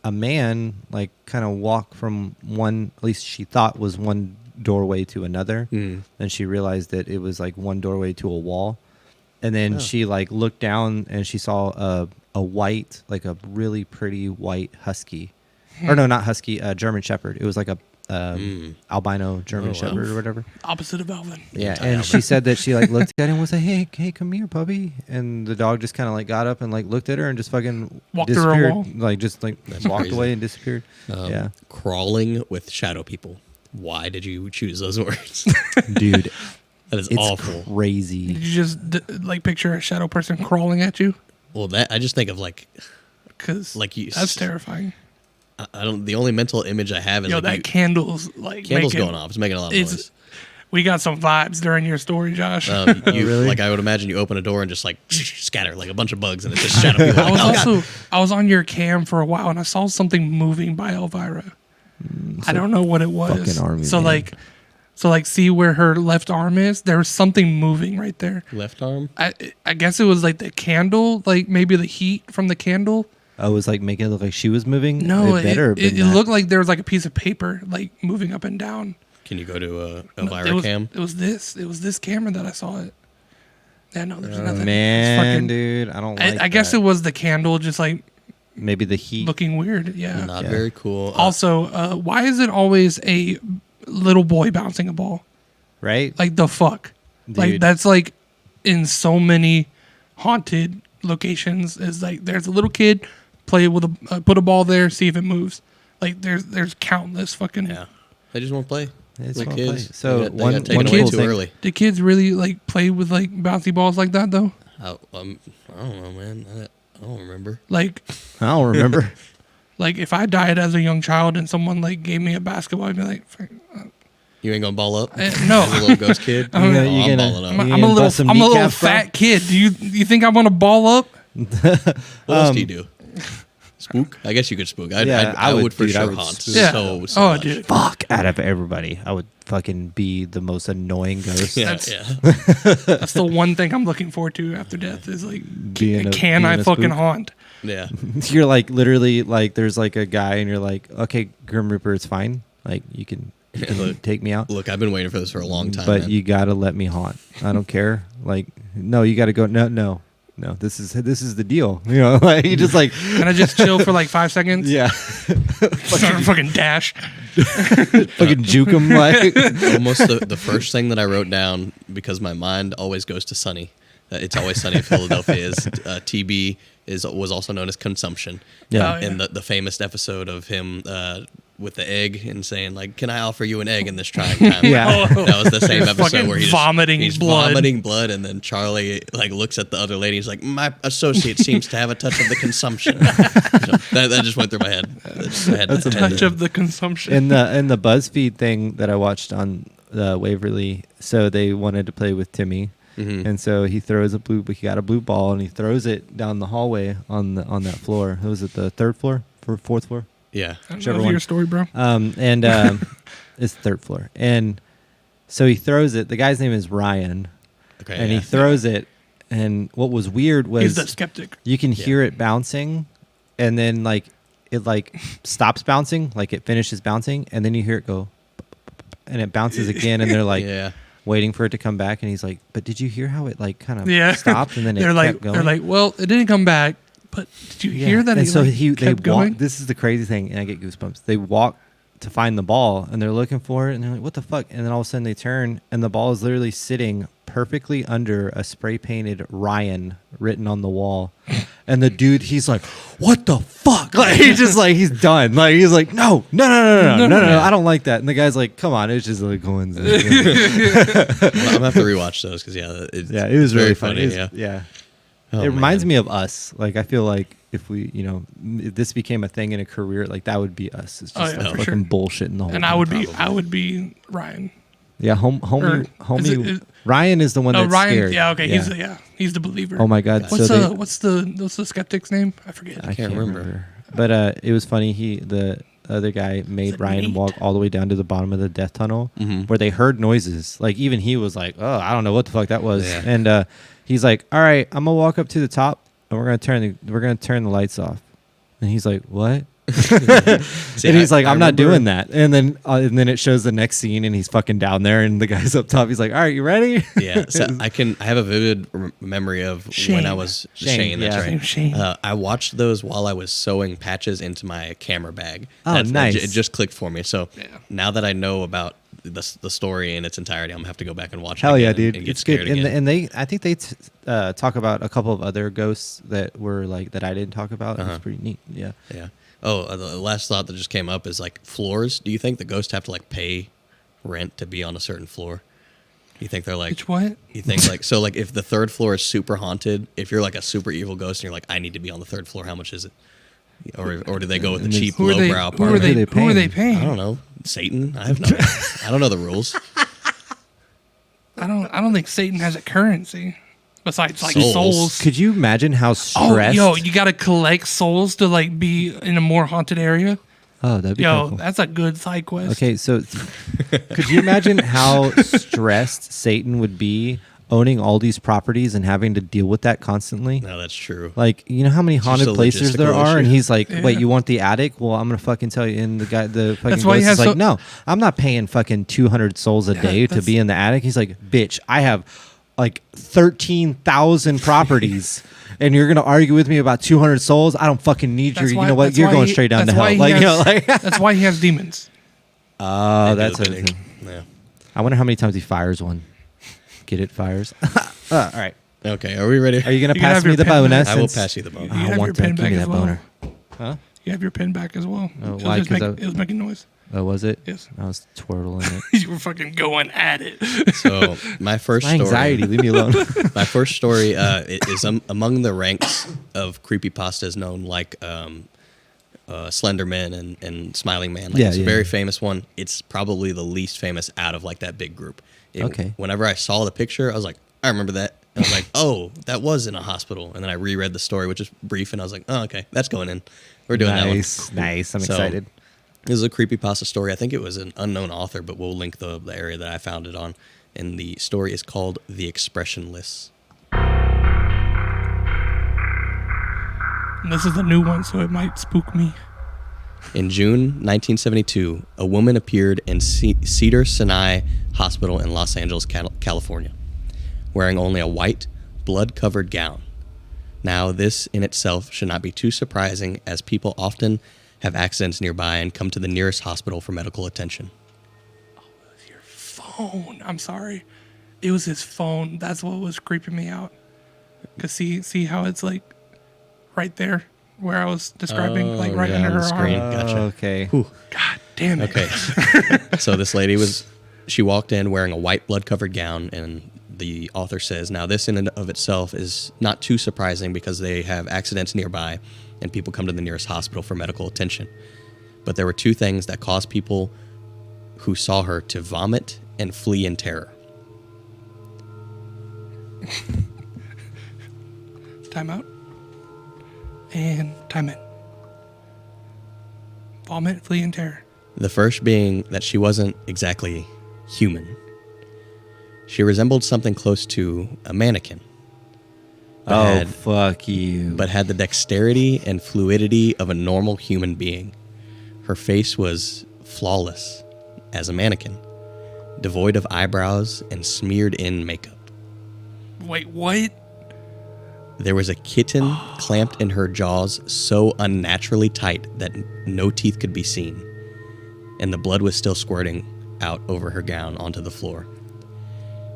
[SPEAKER 1] a man like kind of walk from one, at least she thought was one doorway to another.
[SPEAKER 2] Mm.
[SPEAKER 1] Then she realized that it was like one doorway to a wall. And then she like looked down and she saw a white, like a really pretty white husky, or no, not husky, German Shepherd. It was like a albino German
[SPEAKER 2] Oh, wow.
[SPEAKER 1] Shepherd or whatever.
[SPEAKER 3] Opposite of Alvin.
[SPEAKER 1] Yeah, and she said that she like looked at him and was like, hey, come here, puppy. And the dog just kind of like got up and like looked at her and just fucking
[SPEAKER 3] Walked through a
[SPEAKER 1] disappeared.
[SPEAKER 3] wall.
[SPEAKER 1] Like just like
[SPEAKER 2] That's
[SPEAKER 1] walked
[SPEAKER 2] crazy.
[SPEAKER 1] away and disappeared. Yeah,
[SPEAKER 2] Crawling with shadow people. Why did you choose those words?
[SPEAKER 1] dude,
[SPEAKER 2] That is
[SPEAKER 1] it's
[SPEAKER 2] awful.
[SPEAKER 1] crazy.
[SPEAKER 3] Did you just like picture a shadow person crawling at you?
[SPEAKER 2] Well, that I just think of like
[SPEAKER 3] Because
[SPEAKER 2] Like you-
[SPEAKER 3] that's terrifying.
[SPEAKER 2] I don't. The only mental image I have is
[SPEAKER 3] Yo,
[SPEAKER 2] like
[SPEAKER 3] that candle's like
[SPEAKER 2] candles
[SPEAKER 3] making,
[SPEAKER 2] going off. It's making a lot of noise.
[SPEAKER 3] We got some vibes during your story, Josh.
[SPEAKER 2] You
[SPEAKER 1] really?
[SPEAKER 2] like I would imagine you open a door and just like scatter like a bunch of bugs and it's just shadow people.
[SPEAKER 3] I was
[SPEAKER 2] Like, oh, God.
[SPEAKER 3] I was on your cam for a while and I saw something moving by Elvira. I don't know what it was.
[SPEAKER 1] fucking army
[SPEAKER 3] so
[SPEAKER 1] man.
[SPEAKER 3] like see where her left arm is? There was something moving right there.
[SPEAKER 2] Left arm.
[SPEAKER 3] I guess it was like the candle, like maybe the heat from the candle.
[SPEAKER 1] I was like making it look like she was moving.
[SPEAKER 3] No,
[SPEAKER 1] it better have
[SPEAKER 3] it
[SPEAKER 1] been that.
[SPEAKER 3] looked like there was like a piece of paper like moving up and down.
[SPEAKER 2] Can you go to
[SPEAKER 3] No,
[SPEAKER 2] Elvira
[SPEAKER 3] it was,
[SPEAKER 2] cam?
[SPEAKER 3] It was this camera that I saw it. Yeah, no, there's nothing. It's
[SPEAKER 1] Man,
[SPEAKER 3] fucking-
[SPEAKER 1] dude, I don't like
[SPEAKER 3] I guess
[SPEAKER 1] that.
[SPEAKER 3] it was the candle just like
[SPEAKER 1] Maybe the heat.
[SPEAKER 3] looking weird. Yeah.
[SPEAKER 2] Not
[SPEAKER 1] Yeah.
[SPEAKER 2] very cool.
[SPEAKER 3] Also, why is it always a little boy bouncing a ball?
[SPEAKER 1] right?
[SPEAKER 3] Like the fuck? Like
[SPEAKER 1] Dude.
[SPEAKER 3] that's like in so many haunted locations. Is like there's a little kid play with a put a ball there, see if it moves. Like there's countless fucking.
[SPEAKER 2] yeah, they just won't play.
[SPEAKER 1] It's
[SPEAKER 2] Like
[SPEAKER 1] fun
[SPEAKER 2] kids.
[SPEAKER 1] play. So
[SPEAKER 2] They got
[SPEAKER 1] one
[SPEAKER 2] taken
[SPEAKER 1] one
[SPEAKER 2] away
[SPEAKER 1] cool
[SPEAKER 2] too
[SPEAKER 1] thing.
[SPEAKER 2] early.
[SPEAKER 3] Do kids really like play with like bouncy balls like that though?
[SPEAKER 2] I don't know, man. I don't remember.
[SPEAKER 3] Like
[SPEAKER 1] I don't remember.
[SPEAKER 3] like if I died as a young child and someone like gave me a basketball, I'd be like,
[SPEAKER 2] You ain't gonna ball up?
[SPEAKER 3] no.
[SPEAKER 2] As a little ghost kid?
[SPEAKER 3] I'm gonna-
[SPEAKER 2] Oh,
[SPEAKER 1] you
[SPEAKER 2] I'm
[SPEAKER 1] gonna-
[SPEAKER 2] balling up.
[SPEAKER 1] you
[SPEAKER 3] I'm
[SPEAKER 1] gonna
[SPEAKER 3] a little
[SPEAKER 1] bust some
[SPEAKER 3] I'm a little
[SPEAKER 1] kneecaps, bro?
[SPEAKER 3] fat kid. Do you think I want to ball up?
[SPEAKER 2] What else do you do? Spook? I guess you could spook.
[SPEAKER 1] Yeah,
[SPEAKER 2] I would for
[SPEAKER 1] dude, I
[SPEAKER 2] sure
[SPEAKER 1] would
[SPEAKER 2] haunt.
[SPEAKER 1] spook.
[SPEAKER 3] Yeah.
[SPEAKER 2] So
[SPEAKER 3] Oh,
[SPEAKER 2] much.
[SPEAKER 3] dude.
[SPEAKER 1] Fuck, out of everybody, I would fucking be the most annoying ghost.
[SPEAKER 2] Yeah,
[SPEAKER 3] That's-
[SPEAKER 2] yeah.
[SPEAKER 3] That's the one thing I'm looking forward to after death is like,
[SPEAKER 1] Being a-
[SPEAKER 3] can I
[SPEAKER 1] being a
[SPEAKER 3] fucking
[SPEAKER 1] spook.
[SPEAKER 3] haunt?
[SPEAKER 2] Yeah.
[SPEAKER 1] You're like literally like there's like a guy and you're like, okay, Grim Reaper, it's fine. Like you can
[SPEAKER 2] Look.
[SPEAKER 1] take me out.
[SPEAKER 2] Look, I've been waiting for this for a long time.
[SPEAKER 1] But
[SPEAKER 2] man.
[SPEAKER 1] you gotta let me haunt. I don't care. Like, no, you gotta go. No. This is the deal. You know, like you just like,
[SPEAKER 3] Can I just chill for like 5 seconds?
[SPEAKER 1] yeah,
[SPEAKER 3] fucking dash.
[SPEAKER 1] fucking juke him. Like,
[SPEAKER 2] Almost the first thing that I wrote down, because my mind always goes to Sunny. It's Always Sunny in Philadelphia. Is TB was also known as consumption.
[SPEAKER 1] Yeah.
[SPEAKER 3] Oh, yeah.
[SPEAKER 2] And the famous episode of him with the egg and saying like, "Can I offer you an egg in this trying time?"
[SPEAKER 1] Yeah.
[SPEAKER 2] That was the same
[SPEAKER 3] He's
[SPEAKER 2] episode
[SPEAKER 3] fucking
[SPEAKER 2] where he's
[SPEAKER 3] vomiting blood.
[SPEAKER 2] vomiting blood, and then Charlie like looks at the other lady. He's like, "My associate seems to have a touch of the consumption." So that just went through my head.
[SPEAKER 1] That's a
[SPEAKER 3] Touch of the consumption.
[SPEAKER 1] in the BuzzFeed thing that I watched on Waverly, so they wanted to play with Timmy, and so he throws he got a blue ball and he throws it down the hallway on that floor. Was it the third floor or fourth floor?
[SPEAKER 2] Yeah.
[SPEAKER 3] I
[SPEAKER 1] whichever
[SPEAKER 3] love
[SPEAKER 1] one.
[SPEAKER 3] your story, bro.
[SPEAKER 1] And it's third floor, and so he throws it. The guy's name is Ryan,
[SPEAKER 2] Okay.
[SPEAKER 1] and
[SPEAKER 2] yeah.
[SPEAKER 1] he throws it. And what was weird was
[SPEAKER 3] He's the skeptic.
[SPEAKER 1] you can hear it bouncing, and then like it like stops bouncing, like it finishes bouncing, and then you hear it go, and it bounces again, and they're like
[SPEAKER 2] yeah.
[SPEAKER 1] waiting for it to come back, and he's like, "But did you hear how it like kind of
[SPEAKER 3] Yeah.
[SPEAKER 1] stopped and then it
[SPEAKER 3] They're
[SPEAKER 1] kept
[SPEAKER 3] like,
[SPEAKER 1] going?"
[SPEAKER 3] well, it didn't come back, but did you hear that?
[SPEAKER 1] And
[SPEAKER 3] he,
[SPEAKER 1] so
[SPEAKER 3] like,
[SPEAKER 1] they
[SPEAKER 3] kept going.
[SPEAKER 1] walk. This is the crazy thing, and I get goosebumps. They walk to find the ball, and they're looking for it, and they're like, "What the fuck?" And then all of a sudden they turn, and the ball is literally sitting perfectly under a spray painted Ryan written on the wall. And the dude, he's like, "What the fuck?" Like he's just like he's done. Like he's like, "No, I don't like that." And the guy's like, "Come on, it's just like going."
[SPEAKER 2] I'm gonna have to rewatch those because
[SPEAKER 1] Yeah, it was
[SPEAKER 2] very
[SPEAKER 1] really funny.
[SPEAKER 2] yeah.
[SPEAKER 1] Yeah.
[SPEAKER 2] Oh,
[SPEAKER 1] It reminds
[SPEAKER 2] man.
[SPEAKER 1] me of us. Like I feel like if we, if this became a thing in a career, like that would be us. It's
[SPEAKER 3] Oh,
[SPEAKER 1] just
[SPEAKER 3] yeah,
[SPEAKER 1] like
[SPEAKER 3] for
[SPEAKER 1] fucking
[SPEAKER 3] sure.
[SPEAKER 1] bullshit in the whole.
[SPEAKER 3] And
[SPEAKER 1] thing.
[SPEAKER 3] I would be Ryan.
[SPEAKER 1] Yeah, homie,
[SPEAKER 3] Or- is it-
[SPEAKER 1] Ryan is the one
[SPEAKER 3] Oh,
[SPEAKER 1] that's
[SPEAKER 3] Ryan.
[SPEAKER 1] scared.
[SPEAKER 3] Yeah, okay. He's the believer.
[SPEAKER 1] Oh my god.
[SPEAKER 3] What's
[SPEAKER 1] so
[SPEAKER 3] what's the skeptic's name? I forget.
[SPEAKER 1] I
[SPEAKER 2] can't remember.
[SPEAKER 1] But it was funny. The other guy made Ryan walk all the way down to the bottom of the death tunnel where they heard noises. Like even he was like, "Oh, I don't know what the fuck that was."
[SPEAKER 2] Yeah.
[SPEAKER 1] And he's like, "All right, I'm gonna walk up to the top and we're gonna turn the lights off." And he's like, "What?"
[SPEAKER 2] See,
[SPEAKER 1] and he's like,
[SPEAKER 2] I
[SPEAKER 1] "I'm not
[SPEAKER 2] remember-
[SPEAKER 1] doing that." And then it shows the next scene, and he's fucking down there, and the guy's up top. He's like, "All right, you ready?"
[SPEAKER 2] Yeah, so I have a vivid memory of when I was Shane. That's
[SPEAKER 1] yeah.
[SPEAKER 2] right.
[SPEAKER 3] Shane.
[SPEAKER 2] I watched those while I was sewing patches into my camera bag.
[SPEAKER 1] Oh, nice.
[SPEAKER 2] It just clicked for me. So
[SPEAKER 3] Yeah.
[SPEAKER 2] now that I know about the story in its entirety, I'm gonna have to go back and watch.
[SPEAKER 1] Hell
[SPEAKER 2] it
[SPEAKER 1] yeah,
[SPEAKER 2] again
[SPEAKER 1] dude!
[SPEAKER 2] And get
[SPEAKER 1] It's good.
[SPEAKER 2] scared again.
[SPEAKER 1] And I think they talk about a couple of other ghosts that were like that I didn't talk about. It's pretty neat. Yeah.
[SPEAKER 2] Yeah. Oh, the last thought that just came up is like floors. Do you think the ghosts have to like pay rent to be on a certain floor? You think they're like?
[SPEAKER 3] Which what?
[SPEAKER 2] You think like so like if the third floor is super haunted, if you're like a super evil ghost and you're like I need to be on the third floor, how much is it? Or do they go with the cheap
[SPEAKER 3] Who are they?
[SPEAKER 2] lowbrow
[SPEAKER 3] Who are
[SPEAKER 2] apartment?
[SPEAKER 3] they? Who are they paying?
[SPEAKER 2] I don't know. Satan? I have no. I don't know the rules.
[SPEAKER 3] I don't think Satan has a currency besides like
[SPEAKER 2] Souls.
[SPEAKER 3] souls.
[SPEAKER 1] Could you imagine how
[SPEAKER 3] Oh,
[SPEAKER 1] stressed?
[SPEAKER 3] yo, you gotta collect souls to like be in a more haunted area.
[SPEAKER 1] Oh, that'd be
[SPEAKER 3] Yo,
[SPEAKER 1] kinda cool.
[SPEAKER 3] that's a good side quest.
[SPEAKER 1] Okay, so could you imagine how stressed Satan would be owning all these properties and having to deal with that constantly?
[SPEAKER 2] No, that's true.
[SPEAKER 1] Like, you know how many
[SPEAKER 2] just
[SPEAKER 1] haunted
[SPEAKER 2] a
[SPEAKER 1] places there
[SPEAKER 2] logistical
[SPEAKER 1] are, and
[SPEAKER 2] issue.
[SPEAKER 1] he's like, "Wait,
[SPEAKER 3] Yeah.
[SPEAKER 1] you want the attic? Well, I'm gonna fucking tell you." And the fucking
[SPEAKER 3] That's why he
[SPEAKER 1] ghost
[SPEAKER 3] has
[SPEAKER 1] is like,
[SPEAKER 3] so-
[SPEAKER 1] "No, I'm not paying fucking 200 souls a day to
[SPEAKER 3] that's-
[SPEAKER 1] be in the attic." He's like, "Bitch, I have like 13,000 properties." And you're gonna argue with me about 200 souls? I don't fucking need your.
[SPEAKER 3] That's
[SPEAKER 1] You
[SPEAKER 3] why-
[SPEAKER 1] know what?
[SPEAKER 3] that's
[SPEAKER 1] You're
[SPEAKER 3] why
[SPEAKER 1] going
[SPEAKER 3] he-
[SPEAKER 1] straight down to
[SPEAKER 3] that's
[SPEAKER 1] hell.
[SPEAKER 3] why he
[SPEAKER 1] Like, you know,
[SPEAKER 3] has-
[SPEAKER 1] like.
[SPEAKER 3] That's why he has demons.
[SPEAKER 1] Oh,
[SPEAKER 2] They
[SPEAKER 1] that's
[SPEAKER 2] do
[SPEAKER 1] a
[SPEAKER 2] the bidding.
[SPEAKER 1] thing.
[SPEAKER 2] Yeah.
[SPEAKER 1] I wonder how many times he fires one. Get it? Fires. All right.
[SPEAKER 2] Okay, are we ready?
[SPEAKER 1] Are you gonna
[SPEAKER 3] You can
[SPEAKER 1] pass
[SPEAKER 3] have
[SPEAKER 1] me
[SPEAKER 3] your
[SPEAKER 1] the
[SPEAKER 3] pen back.
[SPEAKER 1] bonus?
[SPEAKER 2] I will pass you the bone.
[SPEAKER 3] You
[SPEAKER 1] I
[SPEAKER 3] have your
[SPEAKER 1] want to
[SPEAKER 3] pen
[SPEAKER 1] give me
[SPEAKER 3] back
[SPEAKER 1] that
[SPEAKER 3] as well.
[SPEAKER 1] boner. Huh?
[SPEAKER 3] You have your pen back as well.
[SPEAKER 1] Oh,
[SPEAKER 3] It
[SPEAKER 1] why?
[SPEAKER 3] was,
[SPEAKER 1] 'Cause
[SPEAKER 3] it was making noise.
[SPEAKER 1] Oh, was it?
[SPEAKER 3] Yes.
[SPEAKER 1] I was twirling it.
[SPEAKER 3] You were fucking going at it.
[SPEAKER 2] So my first
[SPEAKER 1] My anxiety.
[SPEAKER 2] story.
[SPEAKER 1] Leave me alone.
[SPEAKER 2] My first story is among the ranks of creepypastas known like Slenderman and Smiling Man. Like,
[SPEAKER 1] Yeah,
[SPEAKER 2] it's a
[SPEAKER 1] yeah,
[SPEAKER 2] very
[SPEAKER 1] yeah.
[SPEAKER 2] famous one. It's probably the least famous out of like that big group.
[SPEAKER 1] Okay.
[SPEAKER 2] Whenever I saw the picture, I was like, I remember that. And I was like, oh, that was in a hospital. And then I reread the story, which is brief, and I was like, oh, okay, that's going in. We're doing
[SPEAKER 1] Nice.
[SPEAKER 2] that one.
[SPEAKER 1] Nice. I'm
[SPEAKER 2] So,
[SPEAKER 1] excited.
[SPEAKER 2] This is a creepypasta story. I think it was an unknown author, but we'll link the area that I found it on. And the story is called The Expressionless.
[SPEAKER 3] And this is a new one, so it might spook me.
[SPEAKER 2] In June 1972, a woman appeared in Cedar Sinai Hospital in Los Angeles, California, wearing only a white, blood-covered gown. Now, this in itself should not be too surprising, as people often have accidents nearby and come to the nearest hospital for medical attention.
[SPEAKER 3] Phone. I'm sorry. It was his phone. That's what was creeping me out. Cause see how it's like right there where I was describing, like right
[SPEAKER 2] yeah,
[SPEAKER 3] under
[SPEAKER 2] on
[SPEAKER 3] her
[SPEAKER 2] the screen.
[SPEAKER 3] arm.
[SPEAKER 2] Gotcha.
[SPEAKER 1] Okay.
[SPEAKER 3] God damn it.
[SPEAKER 2] Okay. So this lady she walked in wearing a white blood-covered gown, and the author says, now this in and of itself is not too surprising because they have accidents nearby and people come to the nearest hospital for medical attention. But there were two things that caused people who saw her to vomit and flee in terror.
[SPEAKER 3] Time out. And time in. Vomit, flee, and terror.
[SPEAKER 2] The first being that she wasn't exactly human. She resembled something close to a mannequin.
[SPEAKER 1] Oh, fuck you.
[SPEAKER 2] But had the dexterity and fluidity of a normal human being. Her face was flawless as a mannequin, devoid of eyebrows and smeared in makeup.
[SPEAKER 3] Wait, what?
[SPEAKER 2] There was a kitten clamped in her jaws so unnaturally tight that no teeth could be seen, and the blood was still squirting out over her gown onto the floor.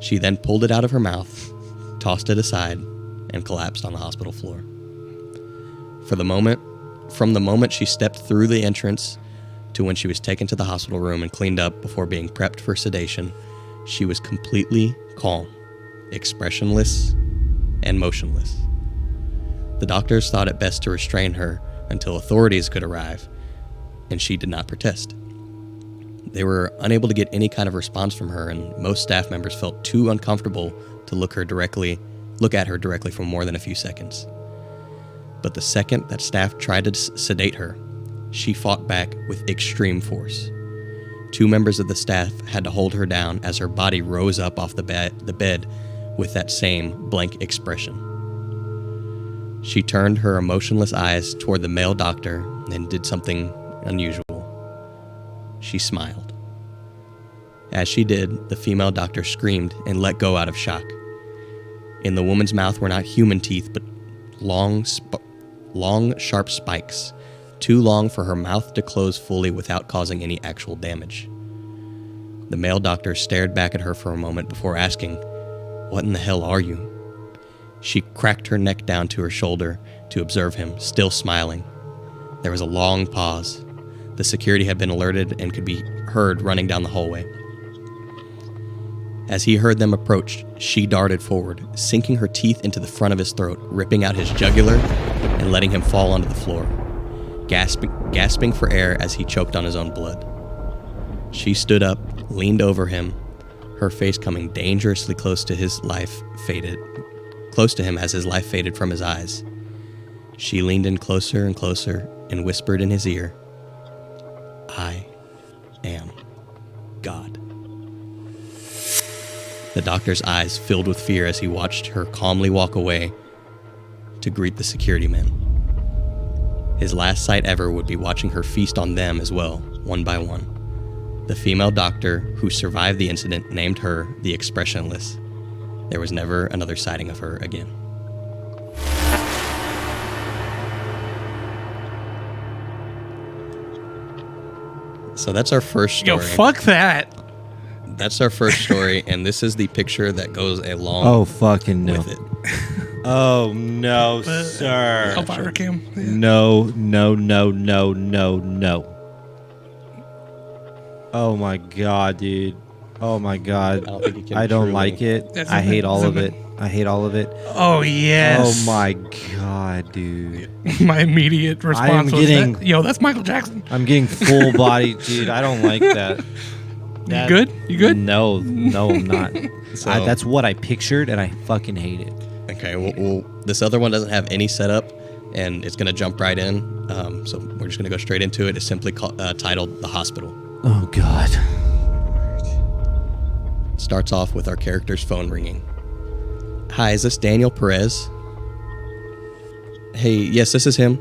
[SPEAKER 2] She then pulled it out of her mouth, tossed it aside, and collapsed on the hospital floor. From the moment she stepped through the entrance to when she was taken to the hospital room and cleaned up before being prepped for sedation, she was completely calm, expressionless, and motionless. The doctors thought it best to restrain her until authorities could arrive, and she did not protest. They were unable to get any kind of response from her, and most staff members felt too uncomfortable to look at her directly for more than a few seconds. But the second that staff tried to sedate her, she fought back with extreme force. 2 members of the staff had to hold her down as her body rose up off the bed with that same blank expression. She turned her emotionless eyes toward the male doctor and did something unusual. She smiled. As she did, the female doctor screamed and let go out of shock. In the woman's mouth were not human teeth, but long, sharp spikes, too long for her mouth to close fully without causing any actual damage. The male doctor stared back at her for a moment before asking, "What in the hell are you?" She cracked her neck down to her shoulder to observe him, still smiling. There was a long pause. The security had been alerted and could be heard running down the hallway. As he heard them approach, she darted forward, sinking her teeth into the front of his throat, ripping out his jugular and letting him fall onto the floor, gasping for air as he choked on his own blood. She stood up, leaned over him, her face coming dangerously close to him as his life faded from his eyes. She leaned in closer and closer and whispered in his ear, "I am God." The doctor's eyes filled with fear as he watched her calmly walk away to greet the security men. His last sight ever would be watching her feast on them as well, one by one. The female doctor who survived the incident named her the Expressionless. There was never another sighting of her again. So that's our first story.
[SPEAKER 3] Yo, fuck that.
[SPEAKER 2] That's our first story, and this is the picture that goes along
[SPEAKER 1] Oh, fucking no.
[SPEAKER 2] with it.
[SPEAKER 1] Oh, no, sir.
[SPEAKER 3] Elvira cam. Yeah.
[SPEAKER 1] No, no, no, no, no, no. Oh, my God, dude. Oh, my God. I don't like it.
[SPEAKER 3] That's
[SPEAKER 1] I
[SPEAKER 3] it.
[SPEAKER 1] hate all of
[SPEAKER 3] Zoom
[SPEAKER 1] it. I hate all of it.
[SPEAKER 3] Oh, yes.
[SPEAKER 1] Oh, my God, dude.
[SPEAKER 3] My immediate response was
[SPEAKER 1] getting-
[SPEAKER 3] that, yo, that's Michael Jackson.
[SPEAKER 1] I'm getting full body, dude. I don't like that.
[SPEAKER 3] You good? You good?
[SPEAKER 1] No, I'm not.
[SPEAKER 2] So-
[SPEAKER 1] That's what I pictured, and I fucking hate it.
[SPEAKER 2] Okay, well, this other one doesn't have any setup, and it's going to jump right in. So we're just going to go straight into it. It's simply titled The Hospital.
[SPEAKER 1] Oh, God.
[SPEAKER 2] Starts off with our character's phone ringing. Hi, is this Daniel Perez? Hey, yes, this is him.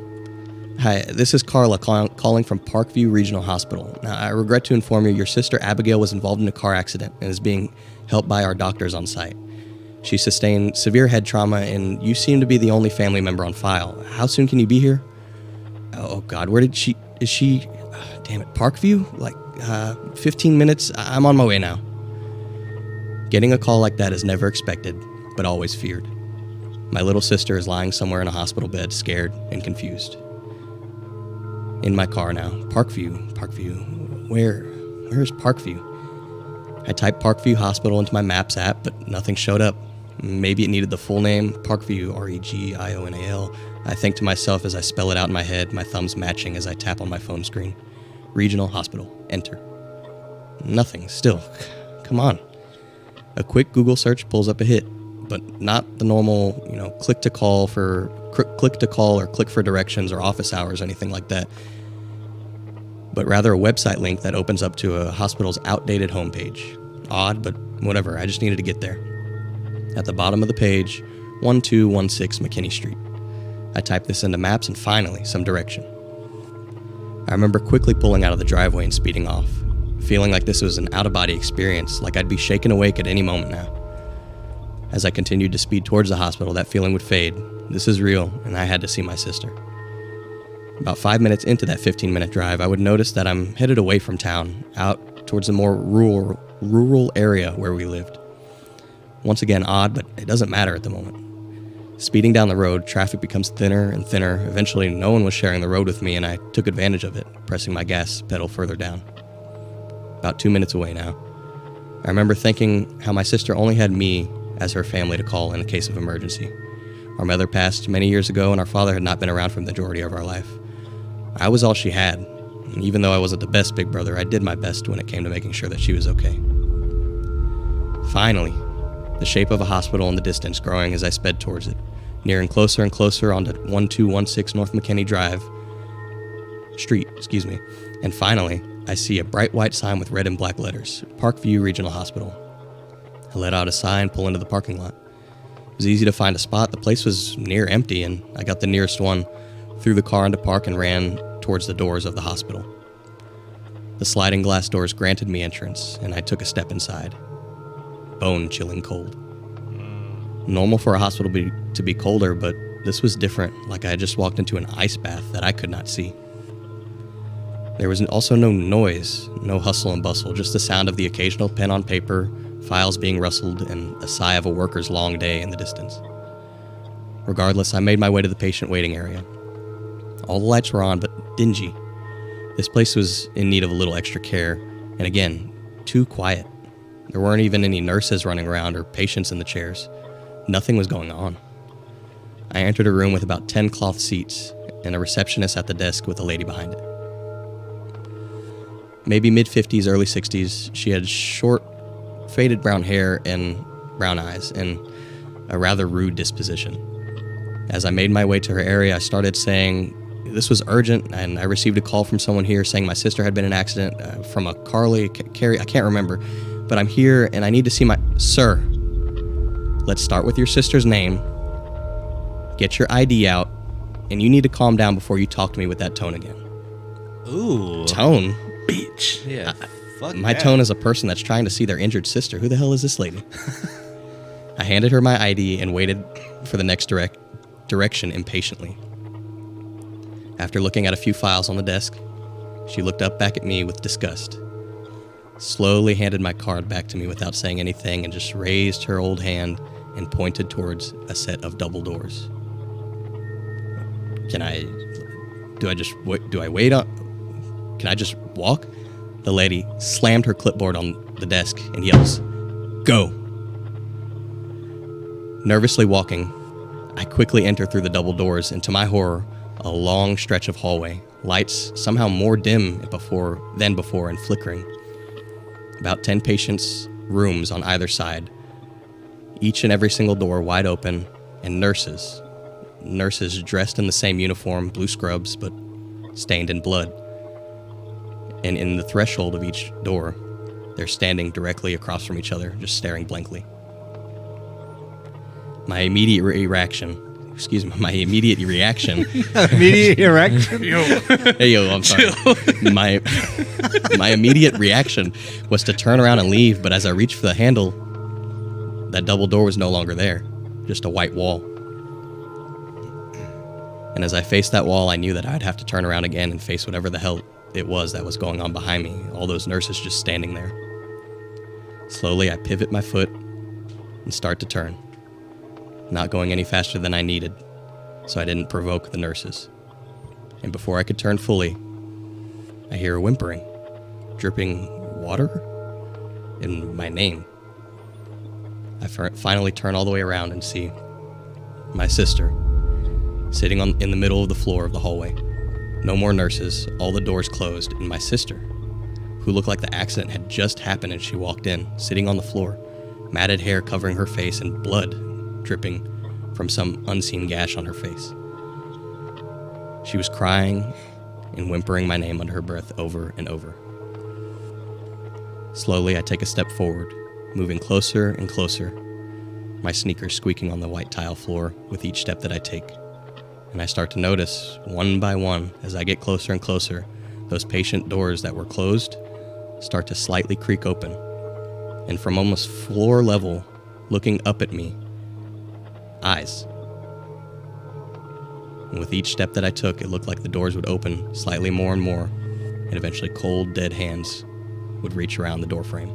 [SPEAKER 2] Hi, this is Carla calling from Parkview Regional Hospital. Now, I regret to inform you, your sister Abigail was involved in a car accident and is being helped by our doctors on site. She sustained severe head trauma, and you seem to be the only family member on file. How soon can you be here? Oh, God, is she, damn it, Parkview? 15 minutes? I'm on my way now. Getting a call like that is never expected, but always feared. My little sister is lying somewhere in a hospital bed, scared and confused. In my car now. Parkview. Where is Parkview? I typed Parkview Hospital into my Maps app, but nothing showed up. Maybe it needed the full name, Parkview, Regional. I think to myself as I spell it out in my head, my thumbs matching as I tap on my phone screen. Regional Hospital. Enter. Nothing. Still. Come on. A quick Google search pulls up a hit, but not the normal, click to call or click for directions or office hours or anything like that, but rather a website link that opens up to a hospital's outdated homepage. Odd, but whatever, I just needed to get there. At the bottom of the page, 1216 McKinney Street. I typed this into Maps and finally, some direction. I remember quickly pulling out of the driveway and speeding off, feeling like this was an out-of-body experience, like I'd be shaken awake at any moment now. As I continued to speed towards the hospital, that feeling would fade. This is real, and I had to see my sister. About 5 minutes into that 15-minute drive, I would notice that I'm headed away from town, out towards a more rural area where we lived. Once again, odd, but it doesn't matter at the moment. Speeding down the road, traffic becomes thinner and thinner. Eventually, no one was sharing the road with me, and I took advantage of it, pressing my gas pedal further down. About 2 minutes away now. I remember thinking how my sister only had me as her family to call in a case of emergency. Our mother passed many years ago, and our father had not been around for the majority of our life. I was all she had, and even though I wasn't the best big brother, I did my best when it came to making sure that she was okay. Finally, the shape of a hospital in the distance growing as I sped towards it. nearing closer and closer onto 1216 North McKinney Street, and finally, I see a bright white sign with red and black letters, Parkview Regional Hospital. I let out a sigh and pull into the parking lot. It was easy to find a spot. The place was near empty, and I got the nearest one, threw the car into park, and ran towards the doors of the hospital. The sliding glass doors granted me entrance, and I took a step inside. Bone-chilling cold. Normal for a hospital to be colder, but this was different, like I had just walked into an ice bath that I could not see. There was also no noise, no hustle and bustle, just the sound of the occasional pen on paper, files being rustled, and a sigh of a worker's long day in the distance. Regardless, I made my way to the patient waiting area. All the lights were on, but dingy. This place was in need of a little extra care, and again, too quiet. There weren't even any nurses running around or patients in the chairs. Nothing was going on. I entered a room with about 10 cloth seats and a receptionist at the desk with a lady behind it. Maybe mid-50s, early 60s, she had short, faded brown hair and brown eyes and a rather rude disposition. As I made my way to her area, I started saying this was urgent, and I received a call from someone here saying my sister had been in an accident from a Carly, Carrie, I can't remember, but I'm here and I need to see my... Sir, let's start with your sister's name, get your ID out, and you need to calm down before you talk to me with that tone again.
[SPEAKER 1] Ooh.
[SPEAKER 2] Tone?
[SPEAKER 1] Bitch. Yeah. Fuck
[SPEAKER 2] My
[SPEAKER 1] that.
[SPEAKER 2] tone as a person that's trying to see their injured sister. Who the hell is this lady? I handed her my ID and waited for the next direction impatiently. After looking at a few files on the desk, she looked up back at me with disgust, slowly handed my card back to me without saying anything, and just raised her old hand and pointed towards a set of double doors. Can I just walk? The lady slammed her clipboard on the desk and yells, "Go!" Nervously walking, I quickly enter through the double doors, and to my horror, a long stretch of hallway, lights somehow more dim than before and flickering. About 10 patients' rooms on either side, each and every single door wide open, and nurses dressed in the same uniform, blue scrubs, but stained in blood. And in the threshold of each door, they're standing directly across from each other, just staring blankly. My immediate reaction.
[SPEAKER 1] Immediate erection.
[SPEAKER 2] Hey, yo, I'm sorry. My immediate reaction was to turn around and leave, but as I reached for the handle, that double door was no longer there, just a white wall. And as I faced that wall, I knew that I'd have to turn around again and face whatever the hell it was that was going on behind me, all those nurses just standing there. Slowly, I pivot my foot and start to turn, not going any faster than I needed, so I didn't provoke the nurses. And before I could turn fully, I hear a whimpering, dripping water, and my name. I finally turn all the way around and see my sister sitting in the middle of the floor of the hallway. No more nurses, all the doors closed, and my sister, who looked like the accident had just happened as she walked in, sitting on the floor, matted hair covering her face and blood dripping from some unseen gash on her face. She was crying and whimpering my name under her breath over and over. Slowly, I take a step forward, moving closer and closer, my sneakers squeaking on the white tile floor with each step that I take. And I start to notice, one by one, as I get closer and closer, those patient doors that were closed start to slightly creak open. And from almost floor level, looking up at me, eyes. And with each step that I took, it looked like the doors would open slightly more and more, and eventually cold, dead hands would reach around the doorframe.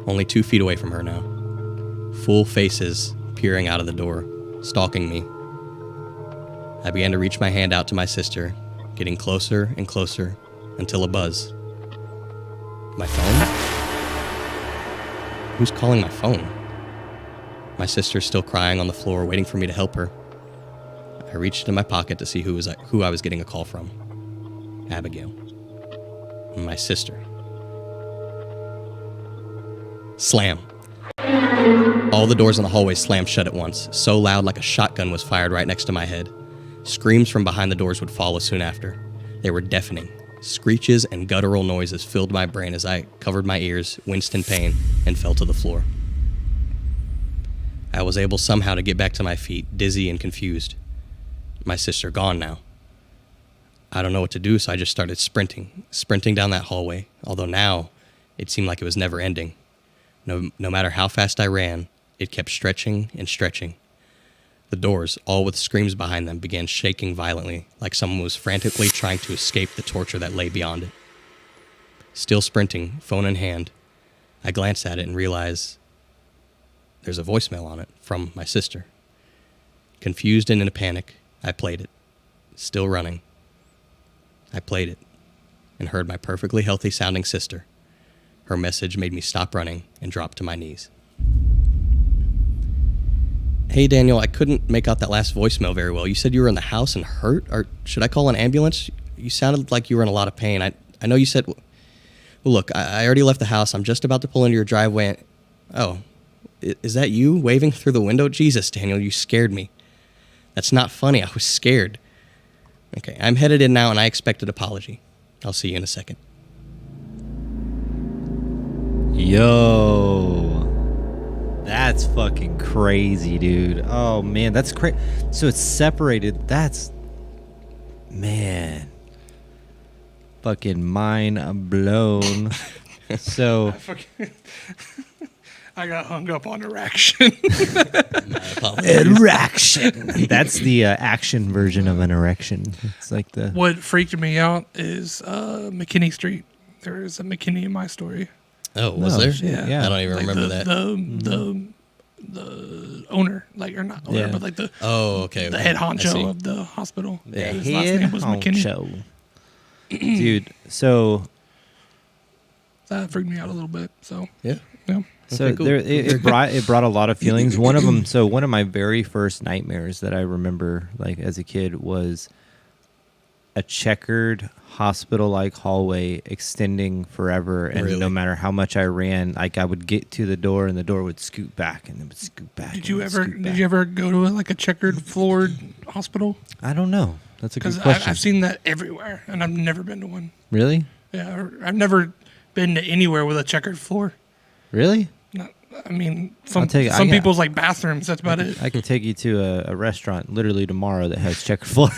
[SPEAKER 2] Only 2 feet away from her now. Full faces peering out of the door, stalking me. I began to reach my hand out to my sister, getting closer and closer until a buzz. My phone? Who's calling my phone? My sister's still crying on the floor, waiting for me to help her. I reached in my pocket to see who I was getting a call from. Abigail. My sister. Slam. All the doors in the hallway slammed shut at once, so loud like a shotgun was fired right next to my head. Screams from behind the doors would follow soon after. They were deafening. Screeches and guttural noises filled my brain as I covered my ears, winced in pain, and fell to the floor. I was able somehow to get back to my feet, dizzy and confused. My sister gone now. I don't know what to do, so I just started sprinting down that hallway, although now it seemed like it was never ending. No matter how fast I ran, it kept stretching and stretching. The doors, all with screams behind them, began shaking violently, like someone was frantically trying to escape the torture that lay beyond it. Still sprinting, phone in hand, I glanced at it and realized there's a voicemail on it from my sister. Confused and in a panic, I played it. Still running. I played it and heard my perfectly healthy sounding sister. Her message made me stop running and drop to my knees. Hey, Daniel, I couldn't make out that last voicemail very well. You said you were in the house and hurt? Or should I call an ambulance? You sounded like you were in a lot of pain. I know you said... Well, look, I already left the house. I'm just about to pull into your driveway. Oh, is that you waving through the window? Jesus, Daniel, you scared me. That's not funny. I was scared. Okay, I'm headed in now, and I expect an apology. I'll see you in a second.
[SPEAKER 1] Yo, that's fucking crazy, dude. Oh man, that's crazy. So it's separated. That's, man, fucking mind blown. So
[SPEAKER 3] I got hung up on erection.
[SPEAKER 1] erection. That's the action version of an erection. It's like the...
[SPEAKER 3] What freaked me out is McKinney Street. There is a McKinney in my story.
[SPEAKER 2] Oh, was there?
[SPEAKER 1] Shit, yeah.
[SPEAKER 2] I don't even remember that.
[SPEAKER 3] The owner, like, or not owner,
[SPEAKER 1] Yeah.
[SPEAKER 3] but like the
[SPEAKER 2] okay.
[SPEAKER 3] head
[SPEAKER 2] I see.
[SPEAKER 3] honcho of the hospital.
[SPEAKER 2] Yeah.
[SPEAKER 3] His last name was McKinney.
[SPEAKER 1] honcho. Dude, so
[SPEAKER 3] That freaked me out a little bit. So
[SPEAKER 2] Yeah.
[SPEAKER 3] yeah.
[SPEAKER 1] So
[SPEAKER 2] Okay, cool.
[SPEAKER 1] it brought a lot of feelings. One of them, so one of my very first nightmares that I remember, like as a kid, was a checkered hospital-like hallway extending forever, and
[SPEAKER 2] Really?
[SPEAKER 1] no matter how much I ran, like I would get to the door and the door would scoot back and it would scoot back.
[SPEAKER 3] Did you ever go to like a checkered floored hospital?
[SPEAKER 1] I don't know. That's a good
[SPEAKER 3] Because
[SPEAKER 1] question.
[SPEAKER 3] I've seen that everywhere, and I've never been to one.
[SPEAKER 1] Really,
[SPEAKER 3] Yeah, I've never been to anywhere with a checkered floor.
[SPEAKER 1] really.
[SPEAKER 3] Not, I mean, some
[SPEAKER 1] I'll tell you,
[SPEAKER 3] some people's like bathrooms. That's about it.
[SPEAKER 1] I can take you to a restaurant literally tomorrow that has checkered floor.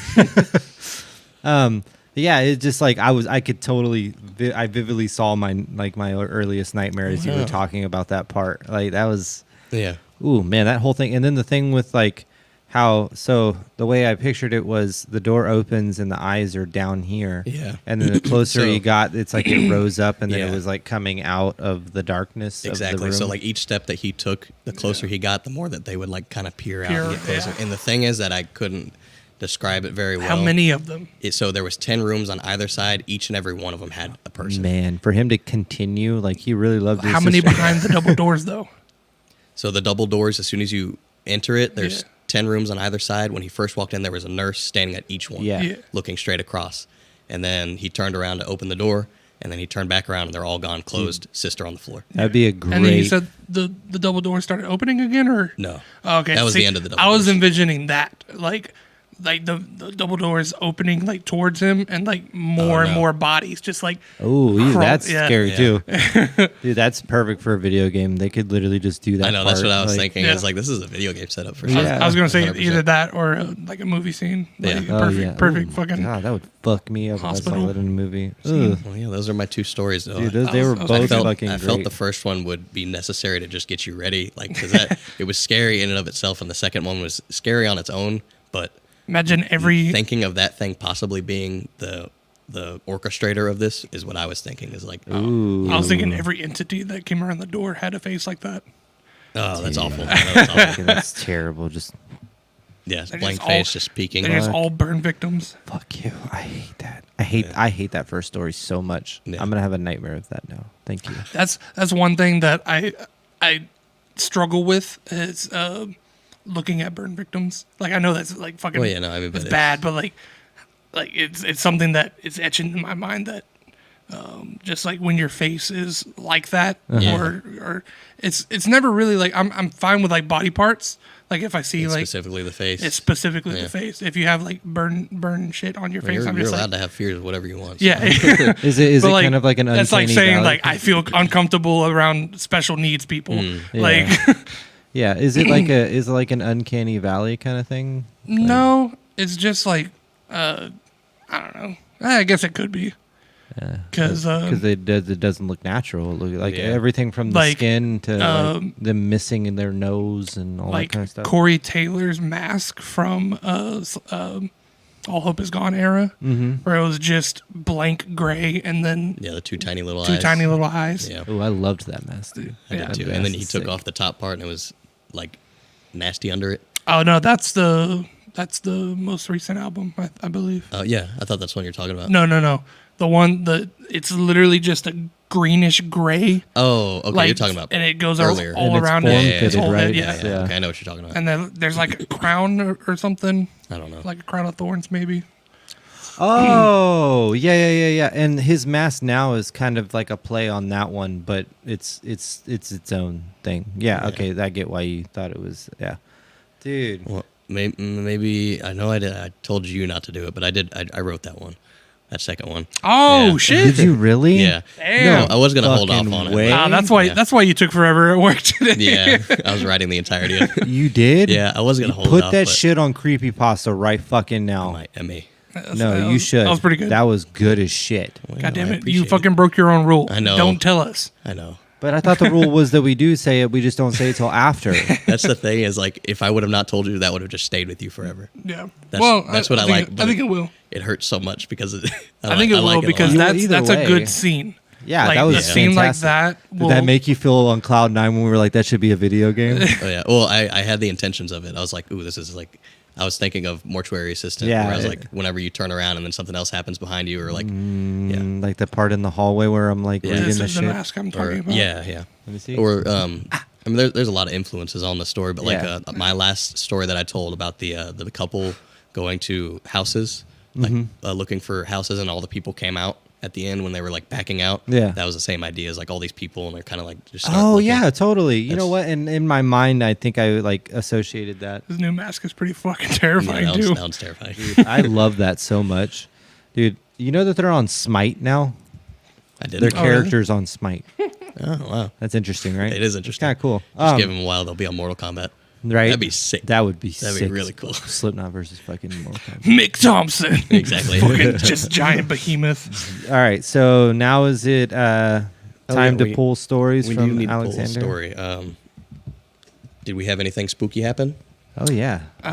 [SPEAKER 1] Yeah, it's just like I could totally, I vividly saw my earliest nightmare as you were talking about that part. Like that was,
[SPEAKER 2] Yeah.
[SPEAKER 1] ooh man, that whole thing. And then the thing with like how, so the way I pictured it was the door opens and the eyes are down here.
[SPEAKER 2] Yeah.
[SPEAKER 1] And then the closer
[SPEAKER 2] So-
[SPEAKER 1] you got, it's like it rose up and then
[SPEAKER 2] Yeah.
[SPEAKER 1] it was like coming out of the darkness of the
[SPEAKER 2] Exactly.
[SPEAKER 1] room.
[SPEAKER 2] So like each step that he took, the closer he got, the more that they would like kind of peer out and
[SPEAKER 3] Peer,
[SPEAKER 2] get closer.
[SPEAKER 3] yeah.
[SPEAKER 2] And the thing is that I couldn't describe it very well.
[SPEAKER 3] How many of them?
[SPEAKER 2] So there was 10 rooms on either side. Each and every one of them had a person.
[SPEAKER 1] Man, for him to continue, like he really loved his
[SPEAKER 3] How many
[SPEAKER 1] sister.
[SPEAKER 3] behind the double doors though?
[SPEAKER 2] So the double doors, as soon as you enter it, there's
[SPEAKER 3] Yeah.
[SPEAKER 2] 10 rooms on either side. When he first walked in, there was a nurse standing at each one,
[SPEAKER 1] Yeah.
[SPEAKER 3] Yeah.
[SPEAKER 2] looking straight across. And then he turned around to open the door, and then he turned back around, and they're all gone, closed, sister on the floor.
[SPEAKER 1] That'd be a great.
[SPEAKER 3] And then you said the double doors started opening again, or
[SPEAKER 2] No.
[SPEAKER 3] Oh, okay,
[SPEAKER 2] That was
[SPEAKER 3] see,
[SPEAKER 2] the end of the double
[SPEAKER 3] I was
[SPEAKER 2] doors.
[SPEAKER 3] envisioning that, like the double doors opening like towards him, and like more and
[SPEAKER 2] no.
[SPEAKER 3] more bodies, just like
[SPEAKER 1] Oh,
[SPEAKER 3] crawl-
[SPEAKER 1] that's
[SPEAKER 3] yeah.
[SPEAKER 1] scary
[SPEAKER 2] Yeah.
[SPEAKER 1] too. Dude, that's perfect for a video game. They could literally just do that.
[SPEAKER 2] I know, that's
[SPEAKER 1] part,
[SPEAKER 2] what I was
[SPEAKER 1] like-
[SPEAKER 2] thinking.
[SPEAKER 3] Yeah.
[SPEAKER 2] It's like, this is a video game setup for
[SPEAKER 3] I
[SPEAKER 2] sure.
[SPEAKER 3] was,
[SPEAKER 1] Yeah.
[SPEAKER 3] I was gonna say
[SPEAKER 2] 100%.
[SPEAKER 3] either that or like a movie scene. Like
[SPEAKER 2] Yeah.
[SPEAKER 3] a perfect, perfect
[SPEAKER 1] Ooh,
[SPEAKER 3] fucking.
[SPEAKER 1] God, that would fuck me up if I
[SPEAKER 3] hospital
[SPEAKER 1] saw that in a movie.
[SPEAKER 3] scene.
[SPEAKER 1] Ugh.
[SPEAKER 2] Well, yeah, those are my two stories, though.
[SPEAKER 1] Dude, they were
[SPEAKER 3] I was-
[SPEAKER 1] both fucking
[SPEAKER 2] I
[SPEAKER 1] great.
[SPEAKER 2] felt the first one would be necessary to just get you ready, like because that it was scary in and of itself, and the second one was scary on its own. But
[SPEAKER 3] Imagine every
[SPEAKER 2] thinking of that thing possibly being the orchestrator of this is what I was thinking. Is like,
[SPEAKER 1] Ooh.
[SPEAKER 3] I was thinking every entity that came around the door had a face like that.
[SPEAKER 2] oh, that's awful. That's awful.
[SPEAKER 1] Okay, that's terrible. Just
[SPEAKER 2] Yeah,
[SPEAKER 3] They're
[SPEAKER 2] blank
[SPEAKER 3] just
[SPEAKER 2] face,
[SPEAKER 3] all-
[SPEAKER 2] just peeking.
[SPEAKER 3] They're just all burn victims.
[SPEAKER 1] fuck you. I hate that. I hate that first story so much.
[SPEAKER 2] Yeah.
[SPEAKER 1] I'm gonna have a nightmare of that now. Thank you.
[SPEAKER 3] That's one thing that I struggle with is looking at burn victims. Like I know that's like fucking
[SPEAKER 2] Well, yeah, no, I mean, but
[SPEAKER 3] it's
[SPEAKER 2] it's-
[SPEAKER 3] bad, but like it's something that is etching in my mind that just like when your face is like that,
[SPEAKER 2] Yeah.
[SPEAKER 3] or it's never really like I'm fine with like body parts. Like if I see like
[SPEAKER 2] specifically the face.
[SPEAKER 3] it's specifically
[SPEAKER 2] Yeah.
[SPEAKER 3] the face. If you have like burn shit on your face,
[SPEAKER 2] You're,
[SPEAKER 3] I'm
[SPEAKER 2] you're
[SPEAKER 3] just
[SPEAKER 2] allowed
[SPEAKER 3] like,
[SPEAKER 2] to have fears of whatever you want.
[SPEAKER 3] yeah.
[SPEAKER 1] Is it
[SPEAKER 3] But,
[SPEAKER 1] kind of like an
[SPEAKER 3] that's like
[SPEAKER 1] uncanny
[SPEAKER 3] saying
[SPEAKER 1] valley?
[SPEAKER 3] like I feel uncomfortable around special needs people.
[SPEAKER 1] Yeah.
[SPEAKER 3] Like
[SPEAKER 1] Yeah, is it like an uncanny valley kind of thing?
[SPEAKER 3] no, it's just like I don't know. I guess it could be because
[SPEAKER 1] it doesn't look natural. It look like
[SPEAKER 2] Yeah.
[SPEAKER 1] everything from the
[SPEAKER 3] Like,
[SPEAKER 1] skin to like them missing in their nose and all
[SPEAKER 3] like
[SPEAKER 1] that kind of stuff.
[SPEAKER 3] Corey Taylor's mask from All Hope Is Gone era, where it was just blank gray and then
[SPEAKER 2] Yeah, the two tiny little
[SPEAKER 3] two
[SPEAKER 2] eyes.
[SPEAKER 3] tiny little eyes.
[SPEAKER 2] Yeah,
[SPEAKER 1] Oh, I loved that mask, dude.
[SPEAKER 2] I
[SPEAKER 3] Yeah.
[SPEAKER 2] did too.
[SPEAKER 1] That
[SPEAKER 2] And then
[SPEAKER 1] mask
[SPEAKER 2] he
[SPEAKER 1] is
[SPEAKER 2] took
[SPEAKER 1] sick.
[SPEAKER 2] off the top part and it was like nasty under it.
[SPEAKER 3] Oh no, that's the most recent album, I believe.
[SPEAKER 2] Oh yeah, I thought that's what you're talking about.
[SPEAKER 3] No. It's literally just a greenish gray.
[SPEAKER 2] Oh, okay,
[SPEAKER 3] Like,
[SPEAKER 2] you're talking about
[SPEAKER 3] and it goes
[SPEAKER 2] earlier.
[SPEAKER 3] all
[SPEAKER 1] And it's
[SPEAKER 3] around
[SPEAKER 1] form-fitted,
[SPEAKER 3] his whole
[SPEAKER 1] right?
[SPEAKER 3] head. Yeah.
[SPEAKER 2] Yeah, okay, I know what you're talking about.
[SPEAKER 3] And then there's like a crown or something,
[SPEAKER 2] I don't know.
[SPEAKER 3] like a crown of thorns, maybe.
[SPEAKER 1] Oh, yeah. And his mask now is kind of like a play on that one, but it's its own thing. Yeah, okay, I get why you thought it was. Yeah, dude.
[SPEAKER 2] Well, maybe I know I did. I told you not to do it, but I did. I wrote that one, that second one.
[SPEAKER 3] Oh
[SPEAKER 2] Yeah.
[SPEAKER 3] shit!
[SPEAKER 1] Did you really?
[SPEAKER 2] Yeah.
[SPEAKER 3] Damn.
[SPEAKER 2] No, I was gonna hold off
[SPEAKER 1] Fucking
[SPEAKER 2] on
[SPEAKER 1] way.
[SPEAKER 2] it.
[SPEAKER 3] Wow,
[SPEAKER 2] Yeah.
[SPEAKER 3] that's why you took forever at work today.
[SPEAKER 2] Yeah, I was writing the entirety of it.
[SPEAKER 1] You did?
[SPEAKER 2] Yeah, I was gonna hold
[SPEAKER 1] Put
[SPEAKER 2] off,
[SPEAKER 1] that
[SPEAKER 2] but
[SPEAKER 1] shit on Creepypasta right fucking now.
[SPEAKER 2] I may.
[SPEAKER 1] No, you should.
[SPEAKER 3] That was pretty good.
[SPEAKER 1] That was good as shit.
[SPEAKER 3] God damn
[SPEAKER 2] I
[SPEAKER 3] it! You
[SPEAKER 2] appreciate
[SPEAKER 3] fucking broke your own rule.
[SPEAKER 2] I know.
[SPEAKER 3] Don't tell us.
[SPEAKER 2] I know.
[SPEAKER 1] But I thought the rule was that we do say it, we just don't say it till after.
[SPEAKER 2] That's the thing is like if I would have not told you, that would have just stayed with you forever.
[SPEAKER 3] Yeah.
[SPEAKER 2] That's what I like,
[SPEAKER 3] I
[SPEAKER 2] but
[SPEAKER 3] think it will.
[SPEAKER 2] It hurts so much because
[SPEAKER 3] I think it will
[SPEAKER 2] like
[SPEAKER 3] because
[SPEAKER 2] a lot.
[SPEAKER 1] You-
[SPEAKER 3] that's
[SPEAKER 1] either
[SPEAKER 3] a
[SPEAKER 1] way.
[SPEAKER 3] good scene.
[SPEAKER 1] Yeah,
[SPEAKER 3] like,
[SPEAKER 1] that was
[SPEAKER 3] a scene like
[SPEAKER 1] fantastic.
[SPEAKER 3] that.
[SPEAKER 1] Did that make you feel on cloud nine when we were like, that should be a video game?
[SPEAKER 2] Oh yeah. Well, I had the intentions of it. I was like, ooh, this is like. I was thinking of Mortuary Assistant.
[SPEAKER 1] Yeah.
[SPEAKER 2] Where I was like, whenever you turn around and then something else happens behind you, or like,
[SPEAKER 1] Like the part in the hallway where I'm like
[SPEAKER 2] Yeah.
[SPEAKER 1] reading
[SPEAKER 3] This
[SPEAKER 1] the
[SPEAKER 3] is the
[SPEAKER 1] shit.
[SPEAKER 3] mask I'm
[SPEAKER 2] or
[SPEAKER 3] talking about.
[SPEAKER 2] yeah.
[SPEAKER 1] Let me see.
[SPEAKER 2] Or I mean, there's a lot of influences on the story, but like
[SPEAKER 1] Yeah.
[SPEAKER 2] my last story that I told about the couple going to houses, like looking for houses, and all the people came out at the end when they were like backing out.
[SPEAKER 1] Yeah.
[SPEAKER 2] that was the same idea as like all these people, and they're kind of like just. start
[SPEAKER 1] Oh
[SPEAKER 2] looking.
[SPEAKER 1] yeah, totally. You know
[SPEAKER 2] That's-
[SPEAKER 1] what? And in my mind, I think I like associated that.
[SPEAKER 3] His new mask is pretty fucking
[SPEAKER 2] Yeah,
[SPEAKER 3] terrifying
[SPEAKER 2] that
[SPEAKER 3] too.
[SPEAKER 2] sounds terrifying.
[SPEAKER 1] I love that so much, dude. You know that they're on Smite now.
[SPEAKER 2] I
[SPEAKER 1] Their
[SPEAKER 2] didn't.
[SPEAKER 3] Oh, really?
[SPEAKER 1] characters on Smite.
[SPEAKER 2] Oh wow,
[SPEAKER 1] That's interesting, right?
[SPEAKER 2] it is interesting.
[SPEAKER 1] Kind of cool.
[SPEAKER 2] Just give them a while; they'll be on Mortal Kombat.
[SPEAKER 1] right?
[SPEAKER 2] That'd be sick.
[SPEAKER 1] That would be
[SPEAKER 2] That'd be
[SPEAKER 1] sick.
[SPEAKER 2] really cool.
[SPEAKER 1] Slipknot versus fucking Mortal Kombat.
[SPEAKER 3] Mick Thompson.
[SPEAKER 2] Exactly.
[SPEAKER 3] Fucking just giant behemoth.
[SPEAKER 1] All right, so now is it time
[SPEAKER 2] yeah,
[SPEAKER 1] to
[SPEAKER 2] we-
[SPEAKER 1] pull stories
[SPEAKER 2] We do
[SPEAKER 1] from
[SPEAKER 2] need to pull a
[SPEAKER 1] Alexander?
[SPEAKER 2] story. Did we have anything spooky happen?
[SPEAKER 1] Oh yeah.
[SPEAKER 3] Um,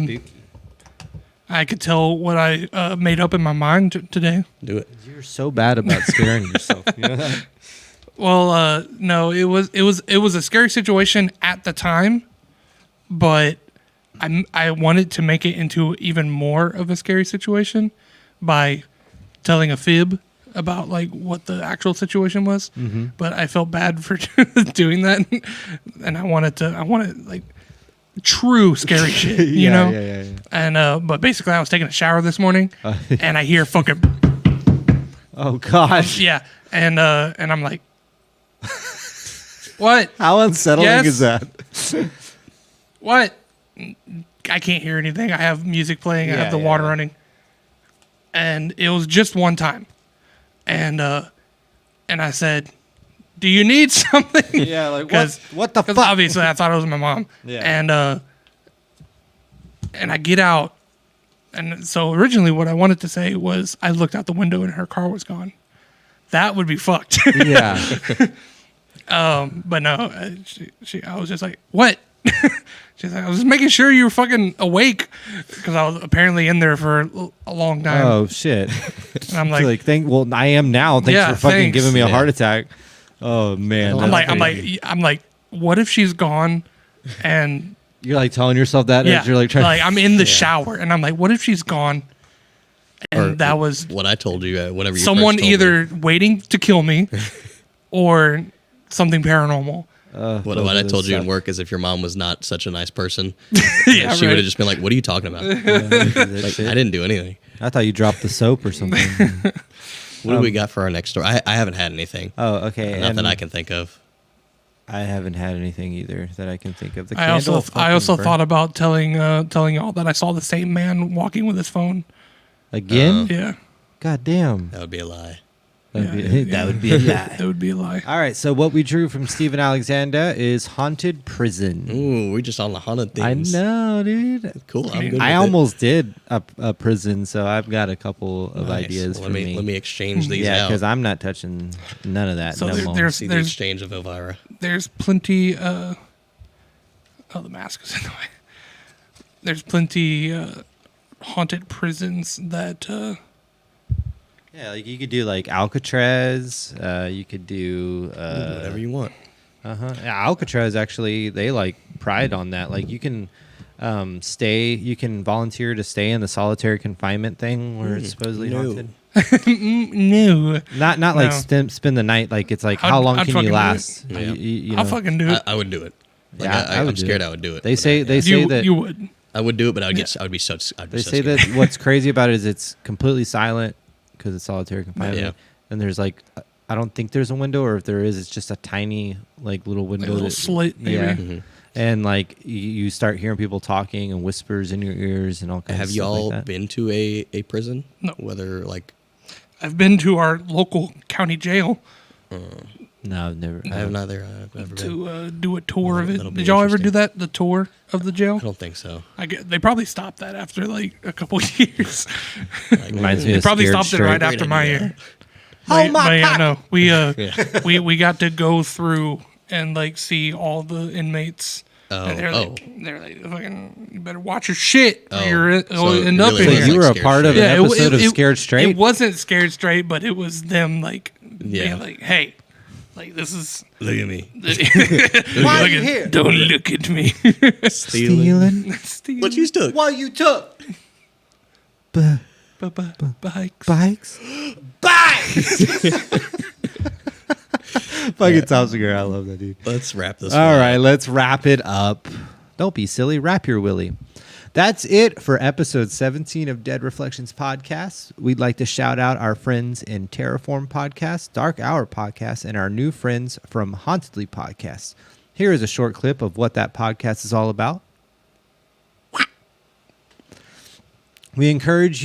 [SPEAKER 1] Anything spooky?
[SPEAKER 3] I could tell what I made up in my mind today.
[SPEAKER 2] Do it.
[SPEAKER 1] You're so bad about scaring yourself. You know that?
[SPEAKER 3] Well, no, it was a scary situation at the time, but I wanted to make it into even more of a scary situation by telling a fib about like what the actual situation was.
[SPEAKER 1] Mm-hmm.
[SPEAKER 3] But I felt bad for doing that, and I wanted like true scary shit, you know.
[SPEAKER 1] Yeah.
[SPEAKER 3] And but basically, I was taking a shower this morning, and I hear fucking
[SPEAKER 1] Oh gosh.
[SPEAKER 3] yeah, and I'm like, what?
[SPEAKER 1] How unsettling
[SPEAKER 3] Yes.
[SPEAKER 1] is that?
[SPEAKER 3] What? I can't hear anything. I have music playing. I have the water running. And it was just one time. And I said, "Do you need something?"
[SPEAKER 1] Yeah, like what the
[SPEAKER 3] Because
[SPEAKER 1] fuck?
[SPEAKER 3] obviously I thought it was my mom.
[SPEAKER 1] Yeah.
[SPEAKER 3] And I get out. And so originally what I wanted to say was I looked out the window and her car was gone. That would be fucked.
[SPEAKER 1] Yeah.
[SPEAKER 3] But no, I was just like, what? She's like, I was just making sure you were fucking awake because I was apparently in there for a long time.
[SPEAKER 1] Oh shit.
[SPEAKER 3] And I'm like,
[SPEAKER 1] Well, I am now. Thanks
[SPEAKER 3] Yeah,
[SPEAKER 1] for fucking
[SPEAKER 3] thanks.
[SPEAKER 1] giving me a
[SPEAKER 2] Yeah.
[SPEAKER 1] heart attack. Oh man.
[SPEAKER 3] I'm like, what if she's gone? And
[SPEAKER 1] you're like telling yourself that
[SPEAKER 3] yeah,
[SPEAKER 1] as you're like trying.
[SPEAKER 3] I'm in the shower and I'm like, what if she's gone? And
[SPEAKER 2] Or
[SPEAKER 3] that was
[SPEAKER 2] what I told you. Whenever you
[SPEAKER 3] someone
[SPEAKER 2] first told
[SPEAKER 3] either waiting to kill me or something paranormal.
[SPEAKER 2] What I told you in work is if your mom was not such a nice person,
[SPEAKER 3] Yeah,
[SPEAKER 2] she would
[SPEAKER 3] right.
[SPEAKER 2] have just been like, "What are you talking about?" Like, I didn't do anything.
[SPEAKER 1] I thought you dropped the soap or something.
[SPEAKER 2] What do we got for our next story? I haven't had anything.
[SPEAKER 1] Oh, okay.
[SPEAKER 2] Not that
[SPEAKER 1] and
[SPEAKER 2] I can think of.
[SPEAKER 1] I haven't had anything either that I can think of. The
[SPEAKER 3] I also
[SPEAKER 1] candle
[SPEAKER 3] thought about telling y'all that I saw the same man walking with his phone.
[SPEAKER 1] again.
[SPEAKER 3] Yeah.
[SPEAKER 1] God damn.
[SPEAKER 2] That would be a lie.
[SPEAKER 1] That
[SPEAKER 3] Yeah.
[SPEAKER 1] would be a lie.
[SPEAKER 3] That would be a lie.
[SPEAKER 1] All right. So what we drew from Stephen Alexander is haunted prison.
[SPEAKER 2] Ooh, we're just on the haunted
[SPEAKER 1] I
[SPEAKER 2] things.
[SPEAKER 1] know, dude.
[SPEAKER 2] Cool. I'm
[SPEAKER 3] I
[SPEAKER 2] good.
[SPEAKER 1] I
[SPEAKER 2] with
[SPEAKER 1] almost did a prison, so I've got a couple of
[SPEAKER 2] Nice.
[SPEAKER 1] ideas
[SPEAKER 2] Well,
[SPEAKER 1] for
[SPEAKER 2] let
[SPEAKER 1] me.
[SPEAKER 2] me exchange these
[SPEAKER 1] Yeah,
[SPEAKER 2] out.
[SPEAKER 1] because I'm not touching none of that.
[SPEAKER 3] So
[SPEAKER 1] no
[SPEAKER 3] there-
[SPEAKER 1] more.
[SPEAKER 3] there's-
[SPEAKER 2] See the exchange of Elvira.
[SPEAKER 3] There's plenty. Oh, the mask is in the way. There's plenty haunted prisons that.
[SPEAKER 1] Yeah, like you could do like Alcatraz. You could do
[SPEAKER 2] Whatever you want.
[SPEAKER 1] Yeah, Alcatraz actually they like pride on that. Like you can stay, you can volunteer to stay in the solitary confinement thing where it's supposedly
[SPEAKER 2] no.
[SPEAKER 1] haunted.
[SPEAKER 3] No.
[SPEAKER 1] Not like
[SPEAKER 3] No.
[SPEAKER 1] spend the night. Like it's like
[SPEAKER 3] I'd-
[SPEAKER 1] how long
[SPEAKER 3] I'd
[SPEAKER 1] can
[SPEAKER 3] fucking
[SPEAKER 1] you
[SPEAKER 3] do it.
[SPEAKER 1] last?
[SPEAKER 2] Yeah.
[SPEAKER 1] You
[SPEAKER 3] I'll
[SPEAKER 1] know.
[SPEAKER 3] fucking do it.
[SPEAKER 2] I would do it. Like,
[SPEAKER 1] Yeah, I would
[SPEAKER 2] I'm
[SPEAKER 1] do
[SPEAKER 2] scared
[SPEAKER 1] it.
[SPEAKER 2] I would do it.
[SPEAKER 1] They
[SPEAKER 2] but
[SPEAKER 1] say they say
[SPEAKER 3] you,
[SPEAKER 1] that
[SPEAKER 3] you would.
[SPEAKER 2] I would do it, but I would
[SPEAKER 3] Yeah.
[SPEAKER 2] I would be so. I'd be
[SPEAKER 1] they
[SPEAKER 2] so
[SPEAKER 1] say
[SPEAKER 2] scared.
[SPEAKER 1] that what's crazy about it is it's completely silent because it's solitary confinement.
[SPEAKER 2] Yeah.
[SPEAKER 1] And there's like I don't think there's a window, or if there is, it's just a tiny like little window.
[SPEAKER 3] Like a little
[SPEAKER 1] that-
[SPEAKER 3] slit, maybe.
[SPEAKER 1] Yeah.
[SPEAKER 2] Mhm.
[SPEAKER 1] And like you start hearing people talking and whispers in your ears and all kinds
[SPEAKER 2] Have
[SPEAKER 1] of
[SPEAKER 2] you
[SPEAKER 1] stuff
[SPEAKER 2] all
[SPEAKER 1] like that.
[SPEAKER 2] been to a prison?
[SPEAKER 3] No.
[SPEAKER 2] Whether like
[SPEAKER 3] I've been to our local county jail
[SPEAKER 1] No, I've never.
[SPEAKER 2] I have neither. I've never been.
[SPEAKER 3] to do a tour of
[SPEAKER 2] That'll
[SPEAKER 3] it.
[SPEAKER 2] be
[SPEAKER 3] Did y'all ever do
[SPEAKER 2] interesting.
[SPEAKER 3] that? The tour of the jail?
[SPEAKER 2] I don't think so.
[SPEAKER 3] They probably stopped that after like a couple years.
[SPEAKER 2] Like,
[SPEAKER 1] Reminds me
[SPEAKER 3] They
[SPEAKER 1] of
[SPEAKER 3] probably
[SPEAKER 1] Scared
[SPEAKER 3] stopped it right
[SPEAKER 1] Straight.
[SPEAKER 3] after my
[SPEAKER 2] idea.
[SPEAKER 3] year.
[SPEAKER 1] Hold my
[SPEAKER 3] yeah, no, we
[SPEAKER 2] Yeah.
[SPEAKER 3] we got to go through and like see all the inmates.
[SPEAKER 2] Oh,
[SPEAKER 3] And they're
[SPEAKER 2] oh.
[SPEAKER 3] like, fucking, you better watch your shit, or
[SPEAKER 2] Oh,
[SPEAKER 3] you'll
[SPEAKER 2] so it
[SPEAKER 3] end up
[SPEAKER 2] really
[SPEAKER 3] in
[SPEAKER 1] So
[SPEAKER 2] was
[SPEAKER 3] here.
[SPEAKER 1] you were a
[SPEAKER 2] Scared
[SPEAKER 1] part of
[SPEAKER 2] Straight.
[SPEAKER 1] an episode of Scared Straight.
[SPEAKER 3] It wasn't Scared Straight, but it was them like
[SPEAKER 2] Yeah.
[SPEAKER 3] being like, hey, like this is.
[SPEAKER 2] Look at me.
[SPEAKER 1] Why are
[SPEAKER 3] Look
[SPEAKER 1] you
[SPEAKER 3] at-
[SPEAKER 1] here?
[SPEAKER 3] Don't look at me.
[SPEAKER 2] Stealing.
[SPEAKER 3] Stealing.
[SPEAKER 2] What you took?
[SPEAKER 1] Why you took
[SPEAKER 3] Bikes.
[SPEAKER 1] bikes? Fucking Tom Segura, I love that dude.
[SPEAKER 2] Let's wrap this.
[SPEAKER 1] All
[SPEAKER 2] one
[SPEAKER 1] right,
[SPEAKER 2] up.
[SPEAKER 1] let's wrap it up. Don't be silly. Wrap your willy. That's it for episode 17 of Dead Reflections Podcast. We'd like to shout out our friends in Terraform Podcast, Dark Hour Podcast, and our new friends from Hauntedly Podcast. Here is a short clip of what that podcast is all about. We encourage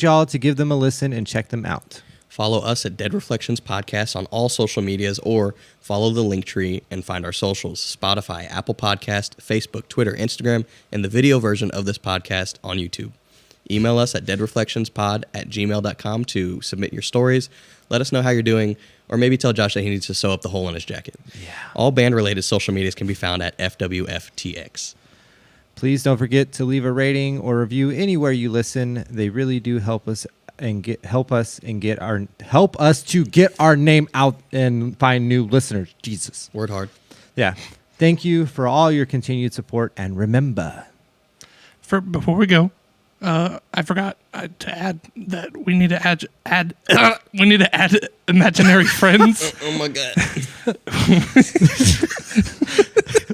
[SPEAKER 1] y'all to give them a listen and check them out.
[SPEAKER 2] Follow us at Dead Reflections Podcast on all social medias, or follow the link tree and find our socials: Spotify, Apple Podcast, Facebook, Twitter, Instagram, and the video version of this podcast on YouTube. Email us at deadreflectionspod@gmail.com to submit your stories. Let us know how you're doing, or maybe tell Josh that he needs to sew up the hole in his jacket. Yeah. All band-related social medias can be found at FWFTX.
[SPEAKER 1] Please don't forget to leave a rating or review anywhere you listen. They really do help us to get our name out and find new listeners. Jesus.
[SPEAKER 2] Word hard.
[SPEAKER 1] Yeah. Thank you for all your continued support, and remember,
[SPEAKER 3] Before we go, I forgot to add that we need to add imaginary friends.
[SPEAKER 2] Oh my God.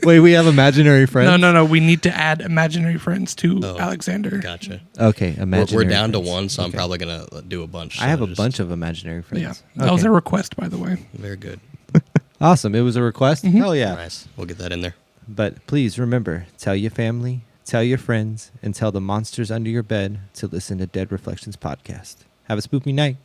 [SPEAKER 1] wait, we have imaginary friends?
[SPEAKER 3] No. We need to add imaginary friends to
[SPEAKER 2] Oh,
[SPEAKER 3] Alexander.
[SPEAKER 2] Gotcha.
[SPEAKER 1] Okay, imaginary
[SPEAKER 2] We're down to
[SPEAKER 1] friends.
[SPEAKER 2] one, so I'm
[SPEAKER 1] Okay.
[SPEAKER 2] probably going to do a bunch.
[SPEAKER 1] I have
[SPEAKER 2] so
[SPEAKER 1] a
[SPEAKER 2] just-
[SPEAKER 1] bunch of imaginary friends.
[SPEAKER 3] Yeah, that was
[SPEAKER 1] Okay.
[SPEAKER 3] a request, by the way.
[SPEAKER 2] Very good.
[SPEAKER 1] Awesome. It was a request? Hell yeah.
[SPEAKER 2] Nice. We'll get that in there.
[SPEAKER 1] But please remember, tell your family, tell your friends, and tell the monsters under your bed to listen to Dead Reflections Podcast. Have a spooky night.